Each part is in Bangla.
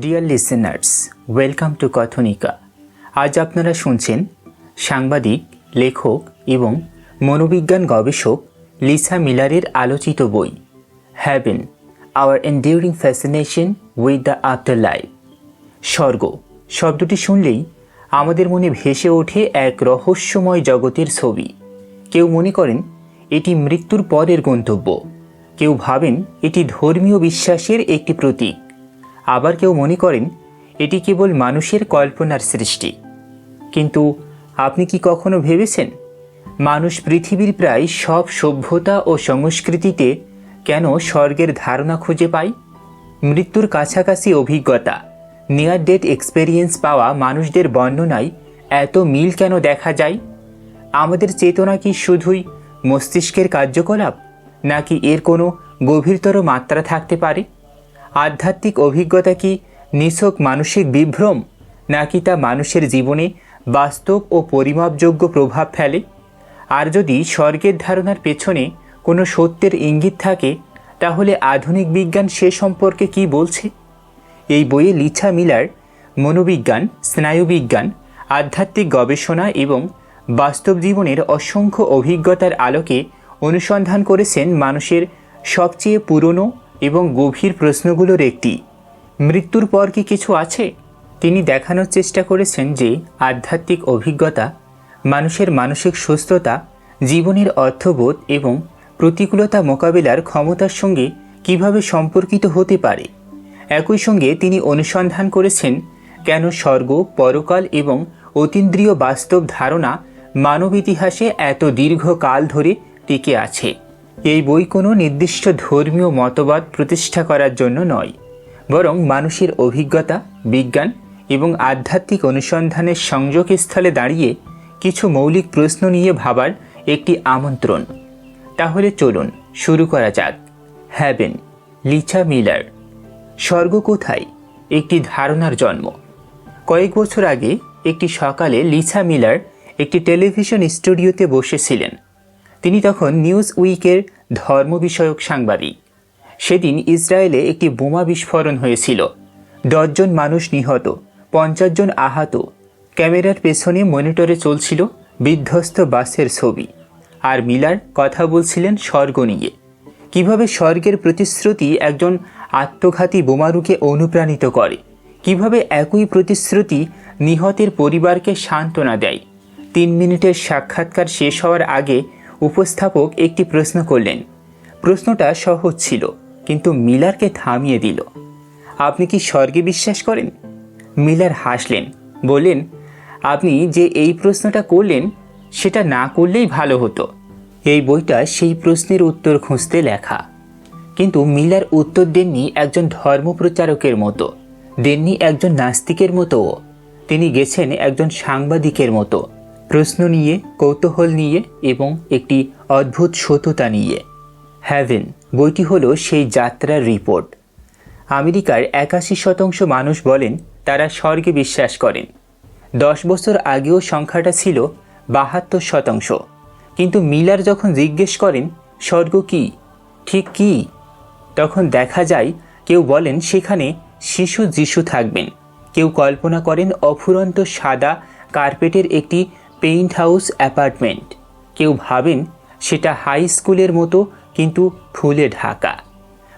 Deer listeners, welcome to Kathanika. আজ আপনারা শুনছেন সাংবাদিক, লেখক এবং মনোবিজ্ঞান গবেষক লিসা মিলারের আলোচিত বই heaven, our enduring fascination with the afterlife. স্বর্গ শব্দটি শুনলেই আমাদের মনে ভেসে ওঠে এক রহস্যময় জগতের ছবি। কেউ মনে করেন এটি মৃত্যুর পরের গন্তব্য, কেউ ভাবেন এটি ধর্মীয় বিশ্বাসের একটি প্রতীক, আবার কেউ মনে করেন এটি কেবল মানুষের কল্পনার সৃষ্টি। কিন্তু আপনি কি কখনো ভেবেছেন মানুষ পৃথিবীর প্রায় সব সভ্যতা ও সংস্কৃতিতে কেন স্বর্গের ধারণা খুঁজে পায়? মৃত্যুর কাছাকাছি অভিজ্ঞতা, নিয়ার ডেথ এক্সপেরিয়েন্স পাওয়া মানুষদের বর্ণনায় এত মিল কেন দেখা যায়? আমাদের চেতনা কি শুধুই মস্তিষ্কের কার্যকলাপ, নাকি এর কোনো গভীরতর মাত্রা থাকতে পারে? আধ্যাত্মিক অভিজ্ঞতা কি নিছক মানসিক বিভ্রম, নাকি তা মানুষের জীবনে বাস্তব ও পরিমাপযোগ্য প্রভাব ফেলে? আর যদি স্বর্গের ধারণার পেছনে কোনো সত্যের ইঙ্গিত থাকে, তাহলে আধুনিক বিজ্ঞান সে সম্পর্কে কি বলছে? এই বইয়ে লিসা মিলার মনোবিজ্ঞান, স্নায়ুবিজ্ঞান, আধ্যাত্মিক গবেষণা এবং বাস্তব জীবনের অসংখ্য অভিজ্ঞতার আলোকে অনুসন্ধান করেছেন মানুষের সবচেয়ে পুরনো এবং গভীর প্রশ্নগুলোর একটি, মৃত্যুর পর কি কিছু আছে? তিনি দেখানোর চেষ্টা করেছেন যে আধ্যাত্মিক অভিজ্ঞতা মানুষের মানসিক সুস্থতা, জীবনের অর্থবোধ এবং প্রতিকূলতা মোকাবিলার ক্ষমতার সঙ্গে কিভাবে সম্পর্কিত হতে পারে। একই সঙ্গে তিনি অনুসন্ধান করেছেন কেন স্বর্গ, পরকাল এবং অতীন্দ্রিয় বাস্তব ধারণা মানব ইতিহাসে এত দীর্ঘকাল ধরে টিকে আছে। এই বই কোনো নির্দিষ্ট ধর্মীয় মতবাদ প্রতিষ্ঠা করার জন্য নয়, বরং মানুষের অভিজ্ঞতা, বিজ্ঞান এবং আধ্যাত্মিক অনুসন্ধানের সংযোগস্থলে দাঁড়িয়ে কিছু মৌলিক প্রশ্ন নিয়ে ভাবার একটি আমন্ত্রণ। তাহলে চলুন শুরু করা যাক। Heaven, Lisa Miller. স্বর্গ কোথায়? একটি ধারণার জন্ম। কয়েক বছর আগে একটি সকালে লিসা মিলার একটি টেলিভিশন স্টুডিওতে বসেছিলেন। তিনি তখন নিউজ উইকের ধর্ম বিষয়ক সাংবাদিক। সেদিন ইসরায়েলে একটি বোমা বিস্ফোরণ হয়েছিল। 10 জন মানুষ নিহত, 50 জন আহত। ক্যামেরার পেছনে মনিটরে চলছিল বিধ্বস্ত বাসের ছবি, আর মিলার কথা বলছিলেন স্বর্গ নিয়ে। কিভাবে স্বর্গের প্রতিশ্রুতি একজন আত্মঘাতী বোমারুকে অনুপ্রাণিত করে, কিভাবে একই প্রতিশ্রুতি নিহতের পরিবারকে সান্ত্বনা দেয়। 3 মিনিটের সাক্ষাৎকার শেষ হওয়ার আগে উপস্থাপক একটি প্রশ্ন করলেন। প্রশ্নটা সহজ ছিল, কিন্তু মিলারকে থামিয়ে দিল। আপনি কি স্বর্গে বিশ্বাস করেন? মিলার হাসলেন, বললেন, আপনি যে এই প্রশ্নটা করলেন সেটা না করলেই ভালো হতো। এই বইটা সেই প্রশ্নের উত্তর খুঁজতে লেখা। কিন্তু মিলার উত্তর দেননি একজন ধর্মপ্রচারকের মতো, দেননি একজন নাস্তিকের মতোও। তিনি গেছেন একজন সাংবাদিকের মতো, প্রশ্ন নিয়ে, কৌতূহল নিয়ে এবং একটি অদ্ভুত সততা নিয়ে। হ্যাভেন বইটি হলো সেই যাত্রার রিপোর্ট। আমেরিকার 81% মানুষ বলেন তারা স্বর্গে বিশ্বাস করেন। 10 বছর আগেও সংখ্যাটা ছিল 72%। কিন্তু মিলার যখন জিজ্ঞেস করেন স্বর্গ কি, ঠিক কি, তখন দেখা যায় কেউ বলেন সেখানে শিশু যিশু থাকবেন, কেউ কল্পনা করেন অফুরন্ত সাদা কার্পেটের একটি পেইন্ট হাউস অ্যাপার্টমেন্ট, কেউ ভাবেন সেটা হাই স্কুলের মতো কিন্তু ফুলে ঢাকা।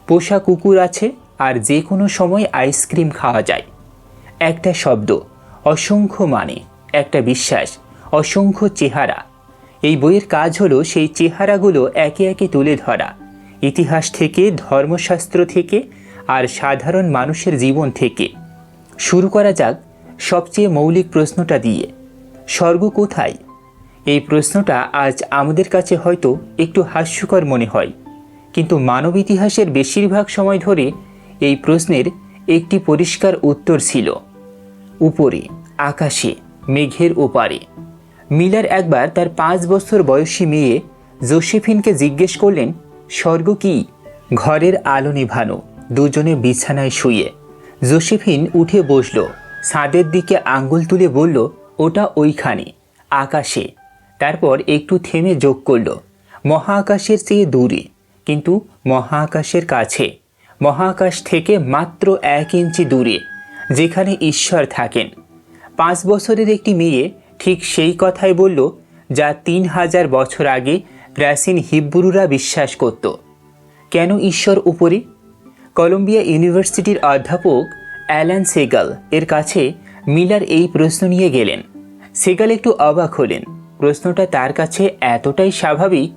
পোষা কুকুর আছে আর যে কোনো সময় আইসক্রিম খাওয়া যায়। একটা শব্দ, অসংখ্য মানে, একটা বিশ্বাস, অসংখ্য চেহারা। এই বইয়ের কাজ হলো সেই চেহারাগুলো একে একে তুলে ধরা, ইতিহাস থেকে, ধর্মশাস্ত্র থেকে আর সাধারণ মানুষের জীবন থেকে। শুরু করা যাক সবচেয়ে মৌলিক প্রশ্নটা দিয়ে, স্বর্গ কোথায়? এই প্রশ্নটা আজ আমাদের কাছে হয়তো একটু হাস্যকর মনে হয়, কিন্তু মানব ইতিহাসের বেশিরভাগ সময় ধরে এই প্রশ্নের একটি পরিষ্কার উত্তর ছিল, উপরে, আকাশে, মেঘের ওপারে। মিলার একবার তার 5 বছর বয়সী মেয়ে জোসেফিনকে জিজ্ঞেস করলেন, স্বর্গ কি? ঘরের আলো নেভানো, দুজনে বিছানায় শুয়ে। জোসেফিন উঠে বসল, ছাদের দিকে আঙ্গুল তুলে বলল, ওটা ওইখানে, আকাশে। তারপর একটু থেমে যোগ করল, মহাকাশের চেয়ে দূরে, কিন্তু মহাকাশের কাছে, মহাকাশ থেকে মাত্র 1 ইঞ্চি দূরে। যেখানে ঈশ্বর থাকেন। 5 বছরের একটি মেয়ে ঠিক সেই কথাই বলল যা 3000 বছর আগে প্রাচীন হিব্রুরা বিশ্বাস করত। কেন ঈশ্বর উপরে? কলম্বিয়া ইউনিভার্সিটির অধ্যাপক অ্যালান সেগাল এর কাছে মিলার এই প্রশ্ন নিয়ে গেলেন। সেগাল একটু অবাক হলেন। প্রশ্নটা তার কাছে এতটাই স্বাভাবিক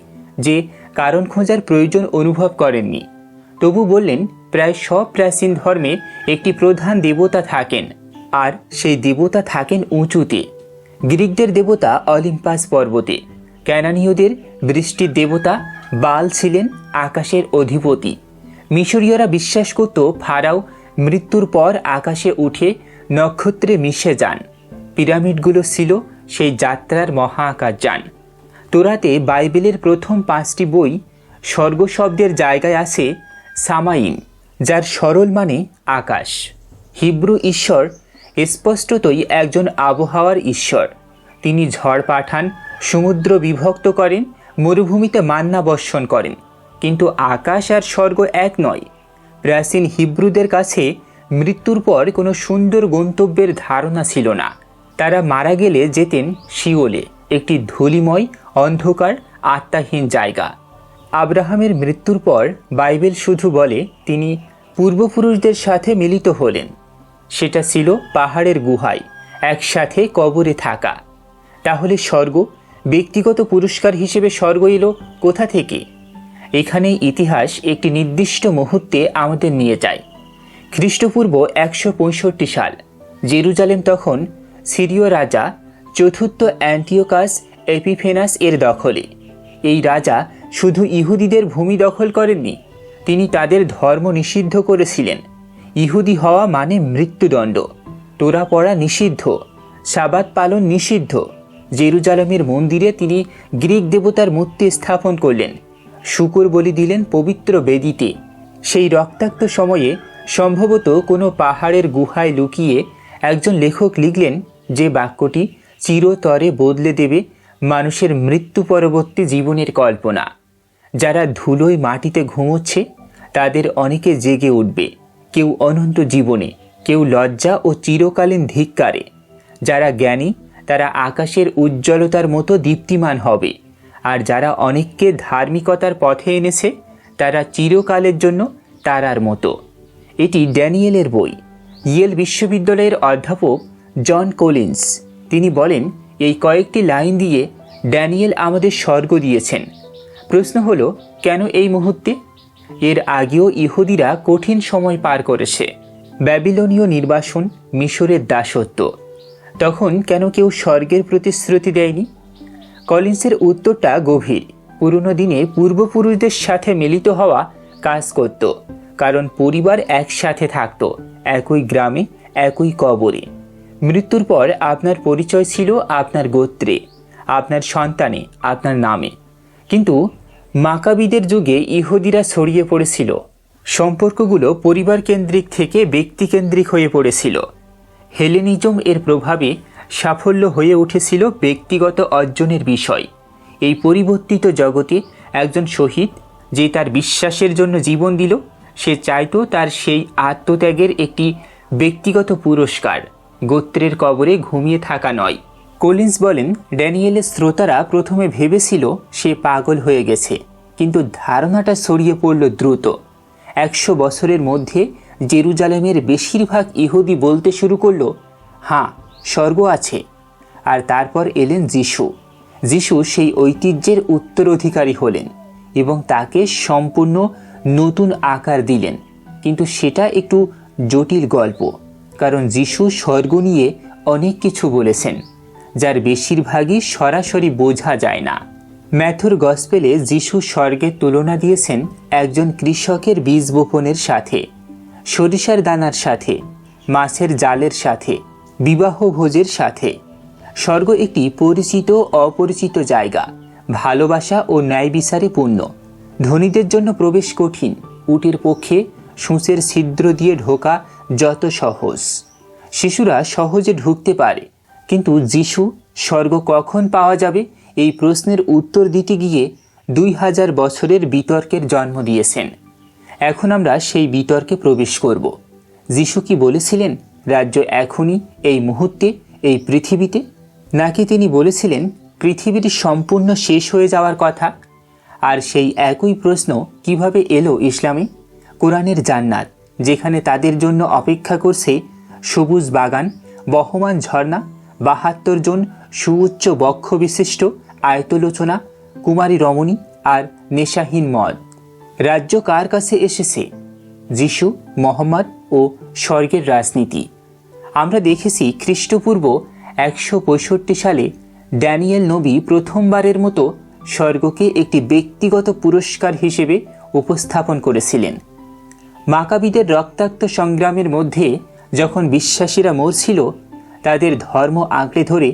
যে কারণ খোঁজার প্রয়োজন অনুভব করেননি। তবু বললেন, প্রায় সব প্রাচীন ধর্মে একটি প্রধান দেবতা থাকেন, আর সেই দেবতা থাকেন উঁচুতে। গ্রিকদের দেবতা অলিম্পাস পর্বতে, ক্যানানীয়দের বৃষ্টির দেবতা বাল ছিলেন আকাশের অধিপতি। মিশরীয়রা বিশ্বাস করত ফারাও মৃত্যুর পর আকাশে উঠে নক্ষত্রে মিশে যান। পিরামিডগুলো ছিল সেই যাত্রার মহা আকাশযান। তোরাতে বাইবেলের প্রথম 5টি বই স্বর্গ শব্দের জায়গায় আছে সামাইন, যার সরল মানে আকাশ। হিব্রু ঈশ্বর স্পষ্টতই একজন আবহাওয়ার ঈশ্বর। তিনি ঝড় পাঠান, সমুদ্র বিভক্ত করেন, মরুভূমিতে মান্না বর্ষণ করেন। কিন্তু আকাশ আর স্বর্গ এক নয়। প্রাচীন হিব্রুদের কাছে মৃত্যুর পর কোনো সুন্দর গন্তব্যের ধারণা ছিল না। তারা মারা গেলে যেতেন শিওলে, একটি ধূলিময় অন্ধকার আত্মাহীন জায়গা। আব্রাহামের মৃত্যুর পর বাইবেল শুধু বলে তিনি পূর্বপুরুষদের সাথে মিলিত হলেন। সেটা ছিল পাহাড়ের গুহায় একসাথে কবরে থাকা। তাহলে স্বর্গ, ব্যক্তিগত পুরস্কার হিসেবে স্বর্গ এলো কোথা থেকে? এখানেই ইতিহাস একটি নির্দিষ্ট মুহূর্তে আমাদের নিয়ে যায়। খ্রিস্টপূর্ব 165 সাল। জেরুজালেম তখন সিরীয় রাজা চতুর্থ অ্যান্টিওকাস এপিফেনাস এর দখলে। এই রাজা শুধু ইহুদিদের ভূমি দখল করেননি, তিনি তাদের ধর্ম নিষিদ্ধ করেছিলেন। ইহুদি হওয়া মানে মৃত্যুদণ্ড, তোরা পড়া নিষিদ্ধ, সাবাত পালন নিষিদ্ধ। জেরুজালেমের মন্দিরে তিনি গ্রিক দেবতার মূর্তি স্থাপন করলেন, শূকর বলি দিলেন পবিত্র বেদিতে। সেই রক্তাক্ত সময়ে সম্ভবত কোনো পাহাড়ের গুহায় লুকিয়ে একজন লেখক লিখলেন যে বাক্যটি চিরতরে বদলে দেবে মানুষের মৃত্যু পরবর্তী জীবনের কল্পনা। যারা ধুলোয় মাটিতে ঘুমোচ্ছে তাদের অনেকে জেগে উঠবে, কেউ অনন্ত জীবনে, কেউ লজ্জা ও চিরকালীন ধিক্কারে। যারা জ্ঞানী তারা আকাশের উজ্জ্বলতার মতো দীপ্তিমান হবে, আর যারা অনেককে ধার্মিকতার পথে এনেছে তারা চিরকালের জন্য তারার মতো। এটি ড্যানিয়েলের বই। ইয়েল বিশ্ববিদ্যালয়ের অধ্যাপক জন কলিন্স তিনি বলেন, এই কয়েকটি লাইন দিয়ে ড্যানিয়েল আমাদের স্বর্গ দিয়েছেন। প্রশ্ন হলো, কেন এই মুহূর্তে? এর আগেও ইহুদিরা কঠিন সময় পার করেছে। ব্যাবিলনীয় নির্বাসন, মিশরের দাসত্ব। তখন কেন কেউ স্বর্গের প্রতিশ্রুতি দেয়নি? কলিন্সের উত্তরটা গভীর। পুরনো দিনে পূর্বপুরুষদের সাথে মিলিত হওয়া কাজ করত, কারণ পরিবার একসাথে থাকত, একই গ্রামে, একই কবরে। মৃত্যুর পর আপনার পরিচয় ছিল আপনার গোত্রে, আপনার সন্তানে, আপনার নামে। কিন্তু মাকাবিদের যুগে ইহুদিরা ছড়িয়ে পড়েছিল। সম্পর্কগুলো পরিবার কেন্দ্রিক থেকে ব্যক্তিকেন্দ্রিক হয়ে পড়েছিল। হেলেনিজম এর প্রভাবে সাফল্য হয়ে উঠেছিল ব্যক্তিগত অর্জনের বিষয়। এই পরিবর্তিত জগতে একজন শহীদ যে তার বিশ্বাসের জন্য জীবন দিল, সে চাইতো তার সেই আত্মত্যাগের একটি ব্যক্তিগত পুরস্কার, গোত্রের কবরে ঘুমিয়ে থাকা নয়। কলিন্স বলেন, ড্যানিয়েলের শ্রোতারা প্রথমে ভেবেছিল সে পাগল হয়ে গেছে, কিন্তু ধারণাটা ছড়িয়ে পড়ল দ্রুত। 100 বছরের মধ্যে জেরুজালেমের বেশিরভাগ ইহুদি বলতে শুরু করলো, হ্যাঁ, স্বর্গ আছে। আর তারপর এলেন যিশু। যিশু সেই ঐতিহ্যের উত্তরাধিকারী হলেন এবং তাকে সম্পূর্ণ নতুন আকার দিলেন। কিন্তু সেটা একটু জটিল গল্প, কারণ যিশু স্বর্গ নিয়ে অনেক কিছু বলেছেন, যার বেশিরভাগই সরাসরি বোঝা যায় না। ম্যাথুর গসপেলে যিশু স্বর্গের তুলনা দিয়েছেন একজন কৃষকের বীজ বপনের সাথে, সরিষার দানার সাথে, মাছের জালের সাথে, বিবাহ ভোজের সাথে। স্বর্গ একটি পরিচিত অপরিচিত জায়গা, ভালোবাসা ও ন্যায় বিচারে পূর্ণ। ধনীদের জন্য প্রবেশ কঠিন, উটের পক্ষে সূঁচের ছিদ্র দিয়ে ঢোকা যত সহজ। শিশুরা সহজে ঢুকতে পারে, কিন্তু যিশু স্বর্গ কখন পাওয়া যাবে এই প্রশ্নের উত্তর দিতে গিয়ে 2000 বছরের বিতর্কের জন্ম দিয়েছেন। এখন আমরা সেই বিতর্কে প্রবেশ করব। যিশু কি বলেছিলেন রাজ্য এখনই, এই মুহূর্তে, এই পৃথিবীতে? নাকি তিনি বলেছিলেন পৃথিবীর সম্পূর্ণ শেষ হয়ে যাওয়ার কথা? আর সেই একই প্রশ্ন কিভাবে এলো ইসলামে? কোরআনের জান্নাত, যেখানে তাদের জন্য অপেক্ষা করছে সবুজ বাগান, বহমান ঝর্ণা, ৭২ জন সুউচ্চ বক্ষ বিশিষ্ট আয়তলোচনা কুমারী রমণী আর নেশাহীন মদ। রাজ্য কার কাছে এসেছে? যিশু, মোহাম্মদ ও স্বর্গের রাজনীতি। আমরা দেখেছি খ্রিস্টপূর্ব ১৬৫ সালে ড্যানিয়েল নবী প্রথমবারের মতো স্বর্গকে একটি ব্যক্তিগত পুরস্কার হিসেবে উপস্থাপন করেছিলেন। মাকাবিদের রক্তাক্ত সংগ্রামের মধ্যে যখন বিশ্বাসীরা মরছিল, তাদের ধর্ম আঁকড়ে ধরে,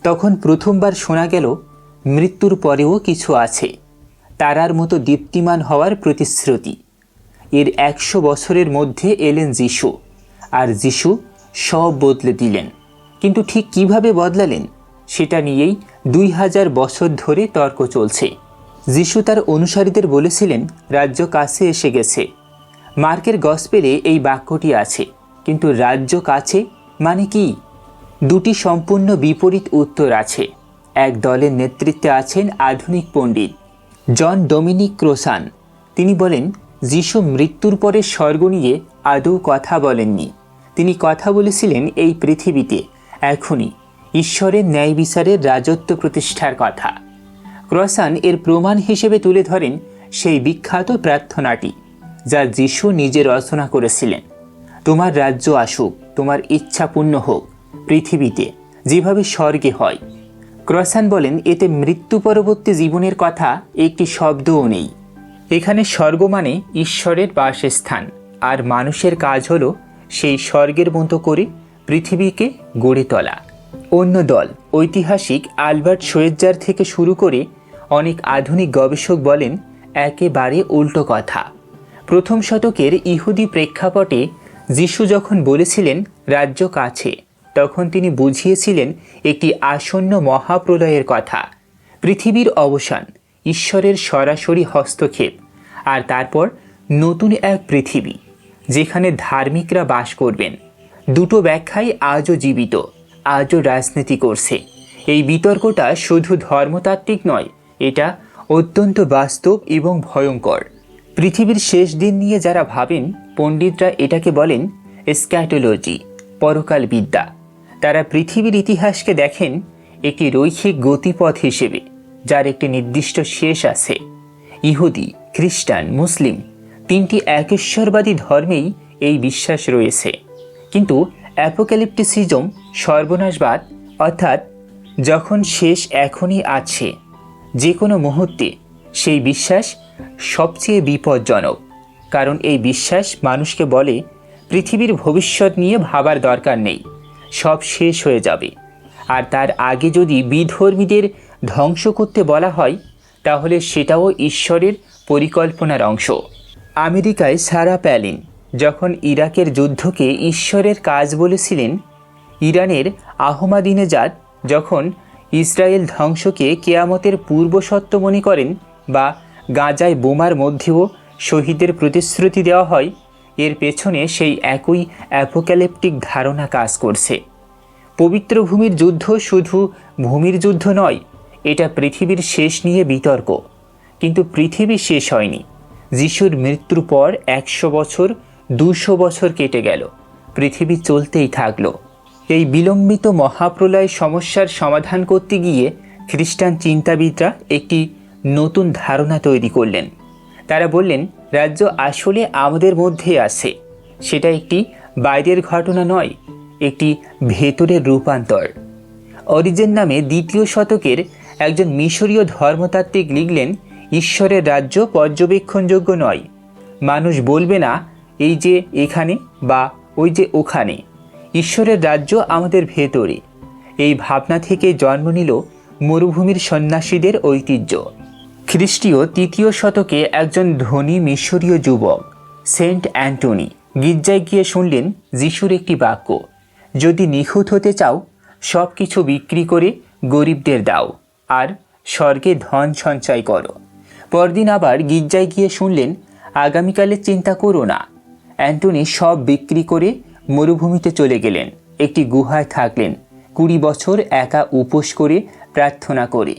তখন প্রথমবার শোনা গেল মৃত্যুর পরেও কিছু আছে, তারার মতো দীপ্তিমান হওয়ার প্রতিশ্রুতি। এর ১০০ বছরের মধ্যে এলেন যিশু, আর যিশু সব বদলে দিলেন। কিন্তু ঠিক কিভাবে বদলালেন সেটা নিয়েই ২০০০ বছর ধরে তর্ক চলছে। যিশু তার অনুসারীদের বলেছিলেন রাজ্য কাছে এসে গেছে। মার্কের গসপেলে এই বাক্যটি আছে, কিন্তু রাজ্য কাছে মানে কি? দুটি সম্পূর্ণ বিপরীত উত্তর আছে। এক দলের নেতৃত্বে আছেন আধুনিক পণ্ডিত জন ডোমিনিক ক্রোসান। তিনি বলেন যিশু মৃত্যুর পরে স্বর্গ নিয়ে আদৌ কথা বলেননি। তিনি কথা বলেছিলেন এই পৃথিবীতে এখনই ঈশ্বরের ন্যায় বিচারের রাজত্ব প্রতিষ্ঠার কথা। ক্রোসান এর প্রমাণ হিসেবে তুলে ধরেন সেই বিখ্যাত প্রার্থনাটি যা যিশু নিজে রচনা করেছিলেন। তোমার রাজ্য আসুক, তোমার ইচ্ছা পূর্ণ হোক, পৃথিবীতে যেভাবে স্বর্গে হয়। ক্রোসান বলেন এতে মৃত্যু পরবর্তী জীবনের কথা একটি শব্দও নেই। এখানে স্বর্গ মানে ঈশ্বরের বাসস্থান, আর মানুষের কাজ হলো সেই স্বর্গের মতো করে পৃথিবীকে গড়ে তোলা। অন্য দল ঐতিহাসিক আলবার্ট শোয়েটজার থেকে শুরু করে অনেক আধুনিক গবেষক বলেন একেবারে উল্টো কথা। প্রথম শতকের ইহুদি প্রেক্ষাপটে যিশু যখন বলেছিলেন রাজ্য কাছে, তখন তিনি বুঝিয়েছিলেন একটি আসন্ন মহাপ্রলয়ের কথা, পৃথিবীর অবসান, ঈশ্বরের সরাসরি হস্তক্ষেপ, আর তারপর নতুন এক পৃথিবী যেখানে ধার্মিকরা বাস করবেন। দুটো ব্যাখ্যাই আজও জীবিত, আজও রাজনীতি করছে। এই বিতর্কটা শুধু ধর্মতাত্ত্বিক নয়, এটা অত্যন্ত বাস্তব এবং ভয়ঙ্কর। পৃথিবীর শেষ দিন নিয়ে যারা ভাবেন, পণ্ডিতরা এটাকে বলেন এসক্যাটোলজি, পরকাল বিদ্যা। তারা পৃথিবীর ইতিহাসকে দেখেন একটি রৈখিক গতিপথ হিসেবে, যার একটি নির্দিষ্ট শেষ আছে। ইহুদি, খ্রিস্টান, মুসলিম তিনটি একেশ্বরবাদী ধর্মেই এই বিশ্বাস রয়েছে। কিন্তু অ্যাপোক্যালিপটিসিজম, সর্বনাশবাদ, অর্থাৎ যখন শেষ এখনই আছে, যে কোনো মুহূর্তে, সেই বিশ্বাস সবচেয়ে বিপজ্জনক। কারণ এই বিশ্বাস মানুষকে বলে পৃথিবীর ভবিষ্যৎ নিয়ে ভাবার দরকার নেই, সব শেষ হয়ে যাবে। আর তার আগে যদি বিধর্মীদের ধ্বংস করতে বলা হয়, তাহলে সেটাও ঈশ্বরের পরিকল্পনার অংশ। আমেরিকায় সারা প্যালিন যখন ইরাকের যুদ্ধকে ঈশ্বরের কাজ বলেছিলেন, ইরানের আহমাদিনেজাদ যখন ইসরায়েল ধ্বংসকে কেয়ামতের পূর্বসত্ত্ব মনে করেন, বা গাজায় বোমার মধ্যেও শহীদের প্রতিশ্রুতি দেওয়া হয়, এর পেছনে সেই একই অ্যাপোক্যালিপটিক ধারণা কাজ করছে। পবিত্র ভূমির যুদ্ধ শুধু ভূমির যুদ্ধ নয়, এটা পৃথিবীর শেষ নিয়ে বিতর্ক। কিন্তু পৃথিবী শেষ হয়নি। যিশুর মৃত্যুর পর ১০০ বছর, ২০০ বছর কেটে গেল, পৃথিবী চলতেই থাকলো। এই বিলম্বিত মহাপ্রলয় সমস্যার সমাধান করতে গিয়ে খ্রিস্টান চিন্তাবিদরা একটি নতুন ধারণা তৈরি করলেন। তারা বললেন রাজ্য আসলে আমাদের মধ্যে আছে। সেটা একটি বাইরের ঘটনা নয়, একটি ভেতরের রূপান্তর। অরিজেন নামে ২য় শতকের একজন মিশরীয় ধর্মতাত্ত্বিক লিখলেন, ঈশ্বরের রাজ্য পর্যবেক্ষণযোগ্য নয়। মানুষ বলবে না এই যে এখানে বা ওই যে ওখানে। ঈশ্বরের রাজ্য আমাদের ভেতরে। এই ভাবনা থেকে জন্ম নিল মরুভূমির সন্ন্যাসীদের ঐতিহ্য। খ্রিস্টীয় ৩য় শতকে একজন ধনী মিশরীয় যুবক সেন্ট অ্যান্টনি গির্জায় গিয়ে শুনলেন যিশুর একটি বাক্য, যদি নিখুঁত হতে চাও, সব কিছু বিক্রি করে গরিবদের দাও, আর স্বর্গে ধন সঞ্চয় করো। পরদিন আবার গির্জায় গিয়ে শুনলেন, আগামীকালের চিন্তা করো না। অ্যান্টনি সব বিক্রি করে মরুভূমিতে চলে গেলেন, একটি গুহায় থাকলেন 20 বছর একা উপোস করে প্রার্থনা করে।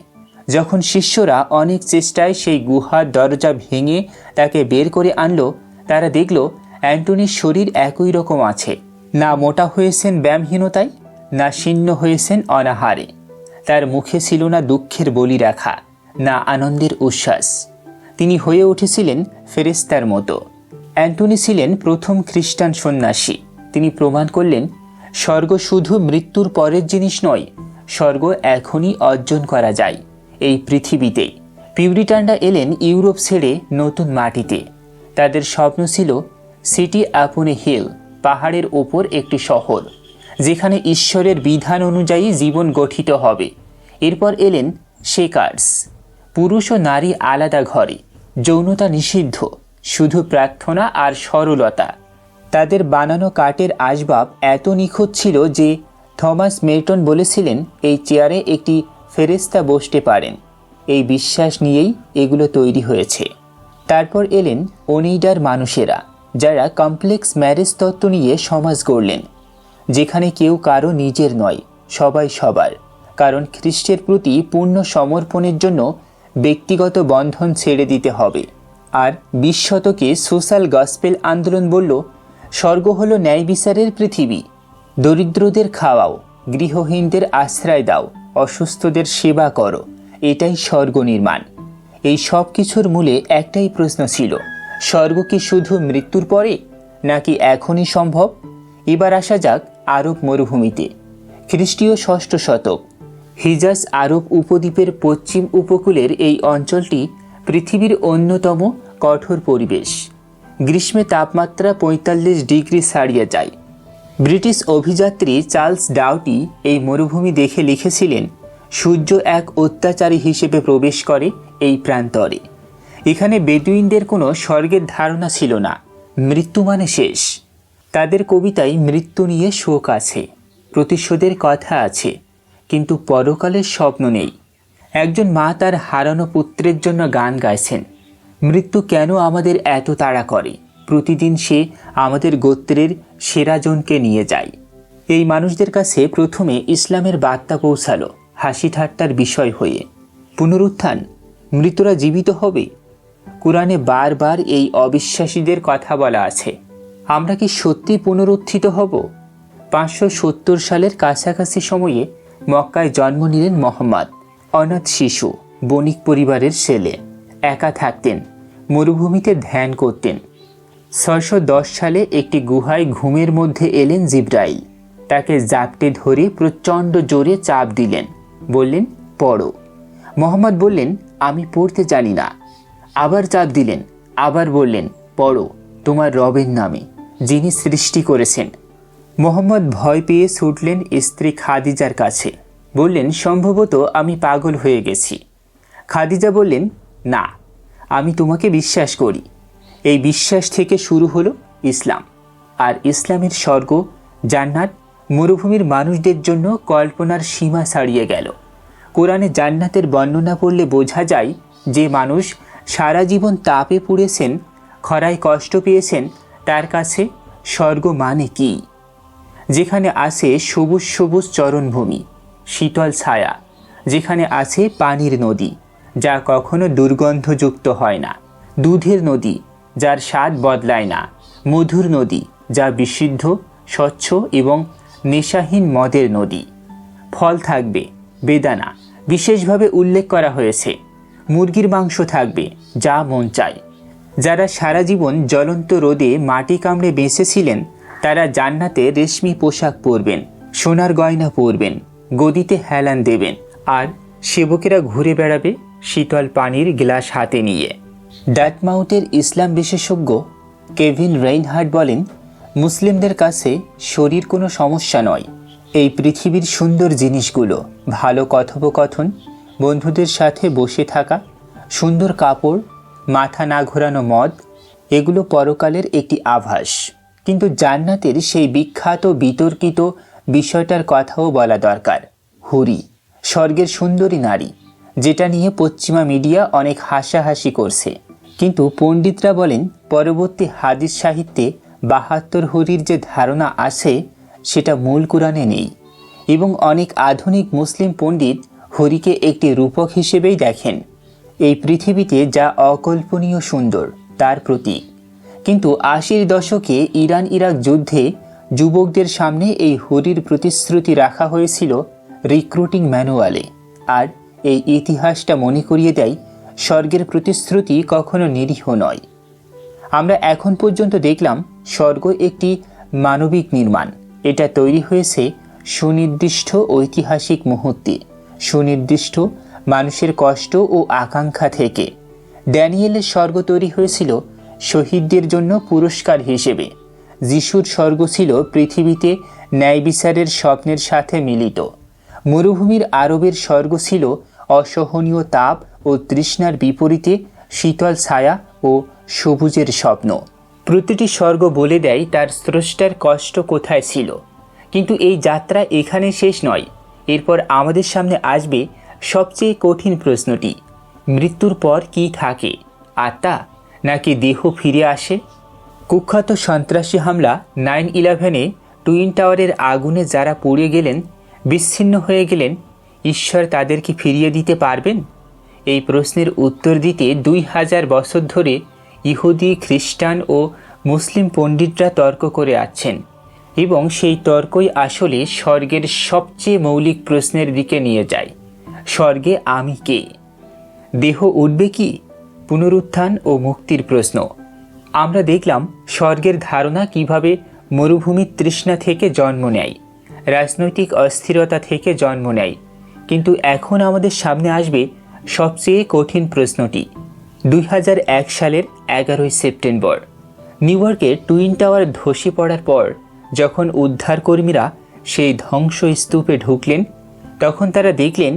যখন শিষ্যরা অনেক চেষ্টায় সেই গুহার দরজা ভেঙে তাকে বের করে আনলো, তারা দেখল অ্যান্টনির শরীর একই রকম আছে। না মোটা হয়েছেন ব্যায়ামহীনতায়, না শীর্ণ হয়েছেন অনাহারে। তার মুখে ছিল না দুঃখের বলি রাখা, না আনন্দের উচ্ছ্বাস। তিনি হয়ে উঠেছিলেন ফেরেশতার মতো। অ্যান্টনি ছিলেন প্রথম খ্রিস্টান সন্ন্যাসী। তিনি প্রমাণ করলেন স্বর্গ শুধু মৃত্যুর পরের জিনিস নয়, স্বর্গ এখনই অর্জন করা যায় এই পৃথিবীতেই। পিউরিটানরা এলেন ইউরোপ ছেড়ে নতুন মাটিতে। তাদের স্বপ্ন ছিল সিটি আপন এ হিল, পাহাড়ের ওপর একটি শহর যেখানে ঈশ্বরের বিধান অনুযায়ী জীবন গঠিত হবে। এরপর এলেন শেকার্স, পুরুষ ও নারী আলাদা ঘরে, যৌনতা নিষিদ্ধ, শুধু প্রার্থনা আর সরলতা। তাদের বানানো কাঠের আসবাব এত নিখুঁত ছিল যে থমাস মেল্টন বলেছিলেন এই চেয়ারে একটি ফেরেশতা বসতে পারেন। এই বিশ্বাস নিয়েই এগুলো তৈরি হয়েছে। তারপর এলেন ওনেইডার মানুষেরা, যারা কমপ্লেক্স ম্যারেজ তত্ত্ব নিয়ে সমাজ গড়লেন, যেখানে কেউ কারো নিজের নয়, সবাই সবার। কারণ খ্রিস্টের প্রতি পূর্ণ সমর্পণের জন্য ব্যক্তিগত বন্ধন ছেড়ে দিতে হবে। আর 20 শতকে সোশ্যাল গসপেল আন্দোলন বলল স্বর্গ হলো ন্যায় বিচারের পৃথিবী। দরিদ্রদের খাওয়াও, গৃহহীনদের আশ্রয় দাও, অসুস্থদের সেবা করো, এটাই স্বর্গ নির্মাণ। এই সব কিছুর মূলে একটাই প্রশ্ন ছিল, স্বর্গ কি শুধু মৃত্যুর পরে, নাকি এখনই সম্ভব? এবার আসা যাক আরব মরুভূমিতে। খ্রিস্টীয় 6ষ্ঠ শতক। হিজাজ আরব উপদ্বীপের পশ্চিম উপকূলের এই অঞ্চলটি পৃথিবীর অন্যতম কঠোর পরিবেশ। গ্রীষ্মে তাপমাত্রা 45 ডিগ্রি ছাড়িয়ে যায়। ব্রিটিশ অভিযাত্রী চার্লস ডাউটি এই মরুভূমি দেখে লিখেছিলেন, সূর্য এক অত্যাচারী হিসেবে প্রবেশ করে এই প্রান্তরে। এখানে বেদুইনদের কোনো স্বর্গের ধারণা ছিল না, মৃত্যু মানে শেষ। তাদের কবিতায় মৃত্যু নিয়ে শোক আছে, প্রতিশোধের কথা আছে, কিন্তু পরকালের স্বপ্ন নেই। একজন মা তার হারানো পুত্রের জন্য গান গাইছেন, মৃত্যু কেন আমাদের এত তাড়া করে, প্রতিদিন সে আমাদের গোত্রের সেরা জনকে নিয়ে যায়। এই মানুষদের কাছে প্রথমে ইসলামের বার্তা পৌঁছালো হাসি ঠাট্টার বিষয় হয়ে। পুনরুত্থান, মৃতরা জীবিত হবে। কোরআনে বারবার এই অবিশ্বাসীদের কথা বলা আছে। আমরা কি সত্যি পুনরুত্থিত হব? 570 সালের কাছাকাছি সময়ে মক্কায় জন্ম নিলেন মোহাম্মদ। অনাথ শিশু, বণিক পরিবারের ছেলে, একা থাকতেন, মরুভূমিতে ধ্যান করতেন। 610 সালে একটি গুহায় ঘুমের মধ্যে এলেন জিব্রাইল। তাকে জাপটে ধরে প্রচণ্ড জোরে চাপ দিলেন, বললেন পড়ো। মোহাম্মদ বললেন আমি পড়তে জানি না। আবার চাপ দিলেন, আবার বললেন পড়ো তোমার রবের নামে, যিনি সৃষ্টি করেছেন। মোহাম্মদ ভয় পেয়ে ছুটলেন স্ত্রী খাদিজার কাছে, বললেন সম্ভবত আমি পাগল হয়ে গেছি। খাদিজা বললেন না, আমি তোমাকে বিশ্বাস করি। এই বিশ্বাস থেকে শুরু হলো ইসলাম। আর ইসলামের স্বর্গ জান্নাত মরুভূমির মানুষদের জন্য কল্পনার সীমা ছাড়িয়ে গেল। কোরআনে জান্নাতের বর্ণনা পড়লে বোঝা যায় যে মানুষ সারা জীবন তাপে পুড়েছেন, খরায় কষ্ট পেয়েছেন, তার কাছে স্বর্গ মানে কি? যেখানে আছে সবুজ সবুজ চরণভূমি, শীতল ছায়া, যেখানে আছে পানির নদী যা কখনো দুর্গন্ধযুক্ত হয় না, দুধের নদী যার স্বাদ বদলায় না, মধুর নদী যা বিশুদ্ধ, স্বচ্ছ এবং নেশাহীন মদের নদী। ফল থাকবে, বেদানা বিশেষভাবে উল্লেখ করা হয়েছে। মুরগির মাংস থাকবে, যা মন চায়। যারা সারা জীবন জ্বলন্ত রোদে মাটি কামড়ে বেঁচেছিলেন তারা জান্নাতে রেশমি পোশাক পরবেন, সোনার গয়না পরবেন, গদিতে হেলান দেবেন, আর সেবকেরা ঘুরে বেড়াবে শীতল পানির গ্লাস হাতে নিয়ে। ডার্টমাউথের ইসলাম বিশেষজ্ঞ কেভিন রেইনহার্ট বলেন, মুসলিমদের কাছে শরীর কোনো সমস্যা নয়। এই পৃথিবীর সুন্দর জিনিসগুলো, ভালো কথোপকথন, বন্ধুদের সাথে বসে থাকা, সুন্দর কাপড়, মাথা না ঘোরানো মদ, এগুলো পরকালের একটি আভাস। কিন্তু জান্নাতের সেই বিখ্যাত বিতর্কিত বিষয়টার কথাও বলা দরকার, হুরি, স্বর্গের সুন্দরী নারী, যেটা নিয়ে পশ্চিমা মিডিয়া অনেক হাসাহাসি করছে। কিন্তু পণ্ডিতরা বলেন পরবর্তী হাদিস সাহিত্যে 72 হুরির যে ধারণা আছে সেটা মূল কুরআনে নেই এবং অনেক আধুনিক মুসলিম পণ্ডিত হুরিকে একটি রূপক হিসেবেই দেখেন, এই পৃথিবীতে যা অকল্পনীয় সুন্দর তার প্রতীক। কিন্তু 80-র দশকে ইরান ইরাক যুদ্ধে যুবকদের সামনে এই হুরির প্রতিশ্রুতি রাখা হয়েছিল রিক্রুটিং ম্যানুয়ালে। আর এই ইতিহাসটা মনে করিয়ে দেয় স্বর্গের প্রতিশ্রুতি কখনো নিরীহ নয়। আমরা এখন পর্যন্ত দেখলাম স্বর্গ একটি মানবিক নির্মাণ। এটা তৈরি হয়েছে সুনির্দিষ্ট ঐতিহাসিক মুহূর্তে, সুনির্দিষ্ট মানুষের কষ্ট ও আকাঙ্ক্ষা থেকে। ড্যানিয়েলের স্বর্গ তৈরি হয়েছিল শহীদদের জন্য পুরস্কার হিসেবে। যিশুর স্বর্গ ছিল পৃথিবীতে ন্যায় বিচারের স্বপ্নের সাথে মিলিত। মরুভূমির আরবের স্বর্গ ছিল অসহনীয় তাপ ও তৃষ্ণার বিপরীতে শীতল ছায়া ও সবুজের স্বপ্ন। প্রতিটি স্বর্গ বলে দেয় তার স্রষ্টার কষ্ট কোথায় ছিল। কিন্তু এই যাত্রা এখানে শেষ নয়। এরপর আমাদের সামনে আসবে সবচেয়ে কঠিন প্রশ্নটি, মৃত্যুর পর কি থাকে, আত্মা নাকি দেহ ফিরে আসে? কুখ্যাত সন্ত্রাসী হামলা 9/11-এ টুইন টাওয়ারের আগুনে যারা পুড়ে গেলেন, বিচ্ছিন্ন হয়ে গেলেন, ঈশ্বর তাদেরকে ফিরিয়ে দিতে পারবেন? এই প্রশ্নের উত্তর দিতে 2000 বছর ধরে ইহুদি, খ্রিস্টান ও মুসলিম পণ্ডিতরা তর্ক করে আসছেন এবং সেই তর্কই আসলে স্বর্গের সবচেয়ে মৌলিক প্রশ্নের দিকে নিয়ে যায়। স্বর্গে আমি কে? দেহ উঠবে কি? পুনরুত্থান ও মুক্তির প্রশ্ন। আমরা দেখলাম স্বর্গের ধারণা কিভাবে মরুভূমির তৃষ্ণা থেকে জন্ম নেয়, রাজনৈতিক অস্থিরতা থেকে জন্ম নেয়। কিন্তু এখন আমাদের সামনে আসবে সবচেয়ে কঠিন প্রশ্নটি। 2001 সালের 11 সেপ্টেম্বর নিউ ইয়র্কের টুইন টাওয়ার ধসে পড়ার পর যখন উদ্ধারকর্মীরা সেই ধ্বংসস্তূপে ঢুকলেন, তখন তারা দেখলেন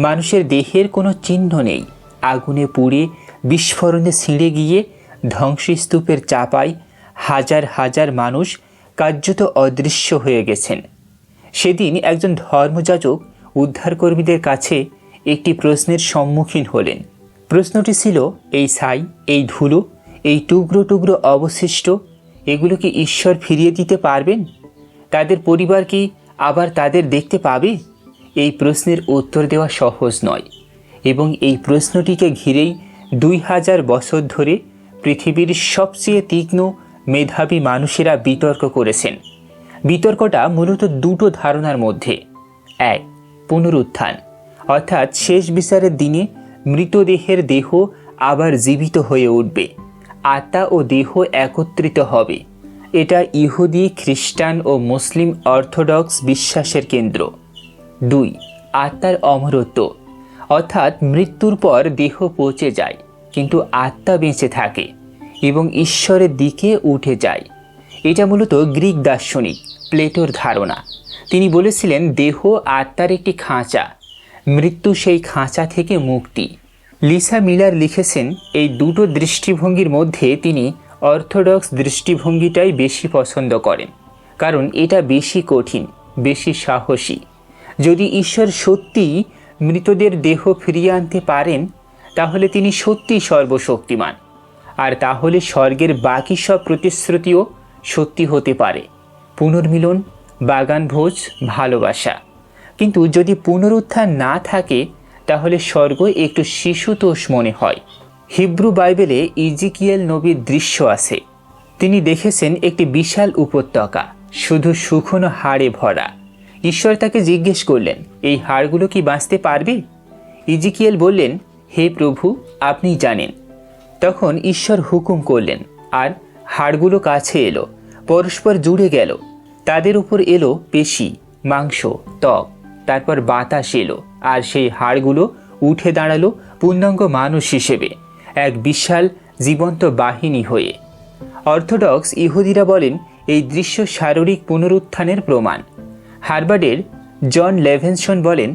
মানুষের দেহের কোনো চিহ্ন নেই। আগুনে পুড়ে বিস্ফোরণে ছিঁড়ে গিয়ে ধ্বংসস্তূপের চাপায় হাজার হাজার মানুষ কার্যত অদৃশ্য হয়ে গেছেন। সেদিন একজন ধর্মযাজক উদ্ধারকর্মীদের কাছে একটি প্রশ্নের সম্মুখীন হলেন। প্রশ্নটি ছিল, এই ছাই, এই ধুলো, এই টুকরো টুকরো অবশিষ্ট, এগুলো কি ঈশ্বর ফিরিয়ে দিতে পারবেন? তাদের পরিবার কি আবার তাদের দেখতে পাবে? এই প্রশ্নের উত্তর দেওয়া সহজ নয় এবং এই প্রশ্নটিকে ঘিরেই 2000 বছর ধরে পৃথিবীর সবচেয়ে তীক্ষ্ণ মেধাবী মানুষেরা বিতর্ক করেছেন। বিতর্কটা মূলত দুটো ধারণার মধ্যে। এক, পুনরুত্থান, অর্থাৎ শেষ বিচারের দিনে মৃতদেহের দেহ আবার জীবিত হয়ে উঠবে, আত্মা ও দেহ একত্রিত হবে। এটা ইহুদি, খ্রিস্টান ও মুসলিম অর্থোডক্স বিশ্বাসের কেন্দ্র। 2, আত্মার অমরত্ব, অর্থাৎ মৃত্যুর পর দেহ পচে যায় কিন্তু আত্মা বেঁচে থাকে এবং ঈশ্বরের দিকে উঠে যায়। এটা মূলত গ্রিক দার্শনিক প্লেটোর ধারণা। তিনি বলেছিলেন দেহ আত্মার একটি খাঁচা, মৃত্যু সেই খাঁচা থেকে মুক্তি। লিসা মিলার লিখেছেন, এই দুটো দৃষ্টিভঙ্গির মধ্যে তিনি অর্থোডক্স দৃষ্টিভঙ্গিটাই বেশি পছন্দ করেন, কারণ এটা বেশি কঠিন, বেশি সাহসী। যদি ঈশ্বর সত্যিই মৃতদের দেহ ফিরিয়ে আনতে পারেন, তাহলে তিনি সত্যিই সর্বশক্তিমান, আর তাহলে স্বর্গের বাকি সব প্রতিশ্রুতিও সত্যি হতে পারে। পুনর্মিলন, বাগান ভোজ, ভালোবাসা। কিন্তু যদি পুনরুত্থান না থাকে, তাহলে স্বর্গ একটু শিশুতোষ মনে হয়। হিব্রু বাইবেলে ইজিকিয়েল নবীর দৃশ্য আছে। তিনি দেখেছেন একটি বিশাল উপত্যকা, শুধু শুকনো হাড়ে ভরা। ঈশ্বর তাকে জিজ্ঞেস করলেন, এই হাড়গুলো কি বাঁচতে পারবে? ইজিকিয়েল বললেন, হে প্রভু, আপনি জানেন। তখন ঈশ্বর হুকুম করলেন, আর হাড়গুলো কাছে এলো, পরস্পর জুড়ে গেল। তাদের উপর এলো পেশি, মাংস, ত্বক, তারপর বাতাস এলো, আর সেই হাড়গুলো উঠে দাঁড়ালো পূর্ণাঙ্গ মানুষ হিসেবে, এক বিশাল জীবন্ত বাহিনী হয়ে। অর্থোডক্স ইহুদিরা বলেন এই দৃশ্য শারীরিক পুনরুত্থানের প্রমাণ। হার্ভার্ডের জন লেভেনসন বলেন,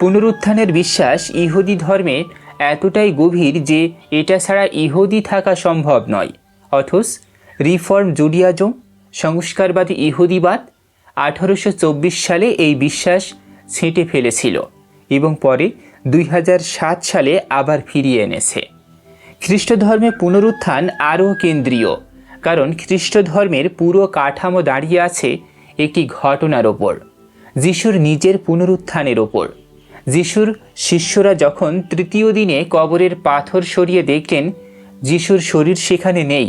পুনরুত্থানের বিশ্বাস ইহুদি ধর্মে এতটাই গভীর যে এটা ছাড়া ইহুদি থাকা সম্ভব নয়। অথচ রিফর্ম জুডিয়াজম, সংস্কারবাদী ইহুদিবাদ 1824 সালে এই বিশ্বাস ছেঁটে ফেলেছিল এবং পরে 2007 সালে আবার ফিরিয়ে এনেছে। খ্রিস্ট ধর্মে পুনরুত্থান আরও কেন্দ্রীয়। কারণ খ্রিস্ট ধর্মের পুরো কাঠামো দাঁড়িয়ে আছে একটি ঘটনার ওপর, যিশুর নিজের পুনরুত্থানের ওপর। যিশুর শিষ্যরা যখন তৃতীয় দিনে কবরের পাথর সরিয়ে দেখলেন যিশুর শরীর সেখানে নেই,